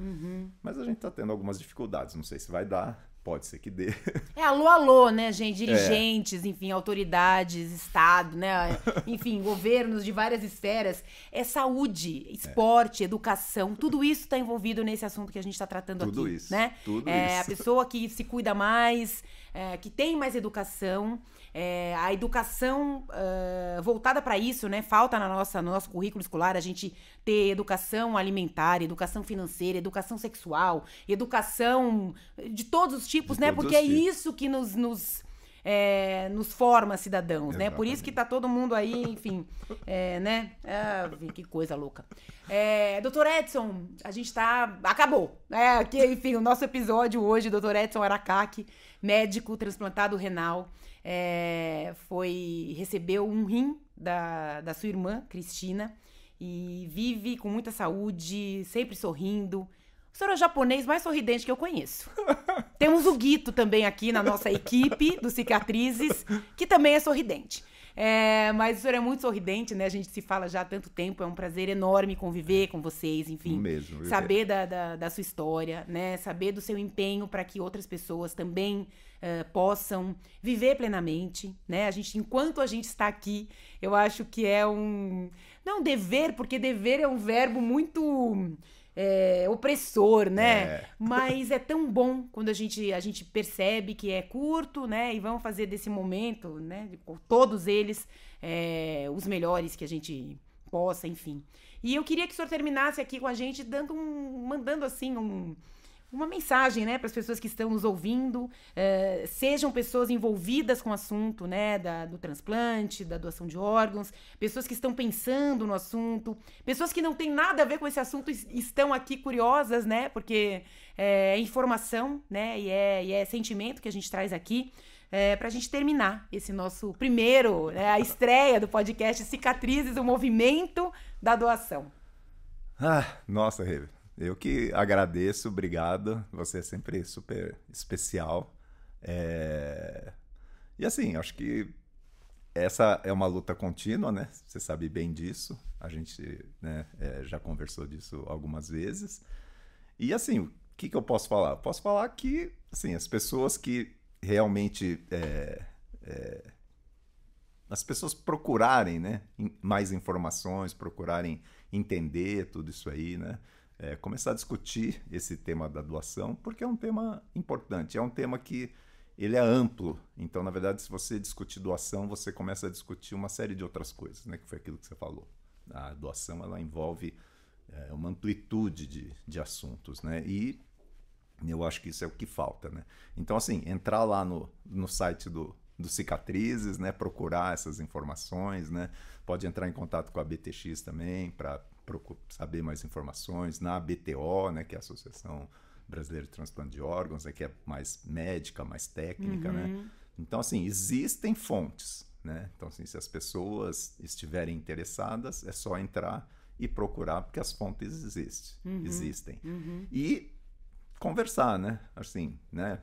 Mas a gente está tendo algumas dificuldades, não sei se vai dar, pode ser que dê. Alô, né, gente? Dirigentes, enfim, autoridades, Estado, né? Enfim, governos de várias esferas. É saúde, esporte, educação, tudo isso está envolvido nesse assunto que a gente está tratando tudo aqui, isso, né? Tudo isso. A pessoa que se cuida mais, que tem mais educação, a educação voltada para isso, né? Falta no nosso currículo escolar a gente ter educação alimentar, educação financeira, educação sexual, educação de todos os tipos, né? Porque é isso que nos forma cidadãos, Exatamente. né? Por isso que tá todo mundo aí, enfim, né? Que coisa louca. Doutor Edson, a gente acabou. Aqui, enfim, o nosso episódio hoje, Dr. Edson Aracaki, médico transplantado renal, recebeu um rim da sua irmã, Cristina, e vive com muita saúde, sempre sorrindo. O senhor é o japonês mais sorridente que eu conheço. Temos o Guito também aqui na nossa equipe do Cicatrizes, que também é sorridente. Mas o senhor é muito sorridente, né? A gente se fala já há tanto tempo, é um prazer enorme conviver com vocês, enfim. Mesmo, saber da sua história, né? Saber do seu empenho para que outras pessoas também possam viver plenamente, né? Enquanto a gente está aqui, eu acho que é não dever, porque dever é um verbo muito opressor, né? Mas é tão bom quando a gente percebe que é curto, né? E vamos fazer desse momento, né? Todos eles os melhores que a gente possa, enfim. E eu queria que o senhor terminasse aqui com a gente mandando assim uma mensagem, né, para as pessoas que estão nos ouvindo, sejam pessoas envolvidas com o assunto, né, do transplante, da doação de órgãos, pessoas que estão pensando no assunto, pessoas que não têm nada a ver com esse assunto e estão aqui curiosas, né, porque é informação, né, e é sentimento que a gente traz aqui, para a gente terminar esse nosso primeiro, a estreia do podcast Cicatrizes, o movimento da doação. Nossa, Rê. Eu que agradeço, obrigado. Você é sempre super especial. E assim, acho que essa é uma luta contínua, né? Você sabe bem disso. A gente, né, já conversou disso algumas vezes. E assim, o que eu posso falar? Eu posso falar que assim, as pessoas que realmente... as pessoas procurarem, né, mais informações, procurarem entender tudo isso aí, né? Começar a discutir esse tema da doação, porque é um tema importante, é um tema que ele é amplo. Então, na verdade, se você discutir doação, você começa a discutir uma série de outras coisas, né? Que foi aquilo que você falou. A doação, ela envolve uma amplitude de assuntos, né? E eu acho que isso é o que falta, né? Então, assim, entrar lá no site do Cicatrizes, né? Procurar essas informações, né? Pode entrar em contato com a BTX também para saber mais informações, na BTO, né, que é a Associação Brasileira de Transplante de Órgãos, né, que é mais médica, mais técnica, né? Então, assim, existem fontes, né? Então, assim, se as pessoas estiverem interessadas, é só entrar e procurar, porque as fontes existem. E conversar, né? Assim, né?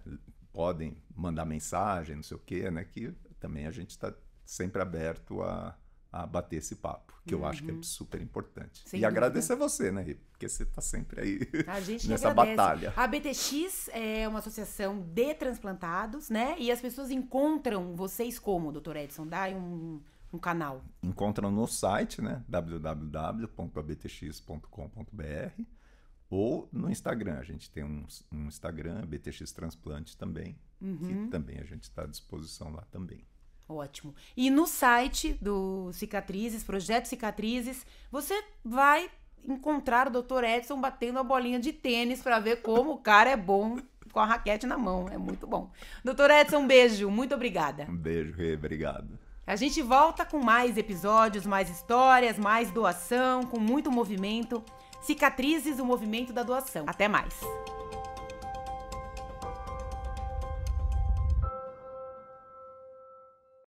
Podem mandar mensagem, não sei o quê, né? Que também a gente está sempre aberto a bater esse papo, que eu acho que é super importante. Sem e dúvida. agradecer a você, né, Rê? Porque você está sempre aí A gente nessa agradece. batalha. A BTX é uma associação de transplantados, né? E as pessoas encontram vocês como, Dr. Edson? Dá aí um canal. Encontram no site, né, www.abtx.com.br, ou no Instagram. A gente tem um Instagram, BTX Transplante também, que também a gente está à disposição lá também. Ótimo. E no site do Cicatrizes, Projeto Cicatrizes, você vai encontrar o Dr. Edson batendo a bolinha de tênis para ver como o cara é bom com a raquete na mão. É muito bom. Dr. Edson, um beijo. Muito obrigada. Um beijo, Rê. Obrigado. A gente volta com mais episódios, mais histórias, mais doação, com muito movimento. Cicatrizes, o movimento da doação. Até mais.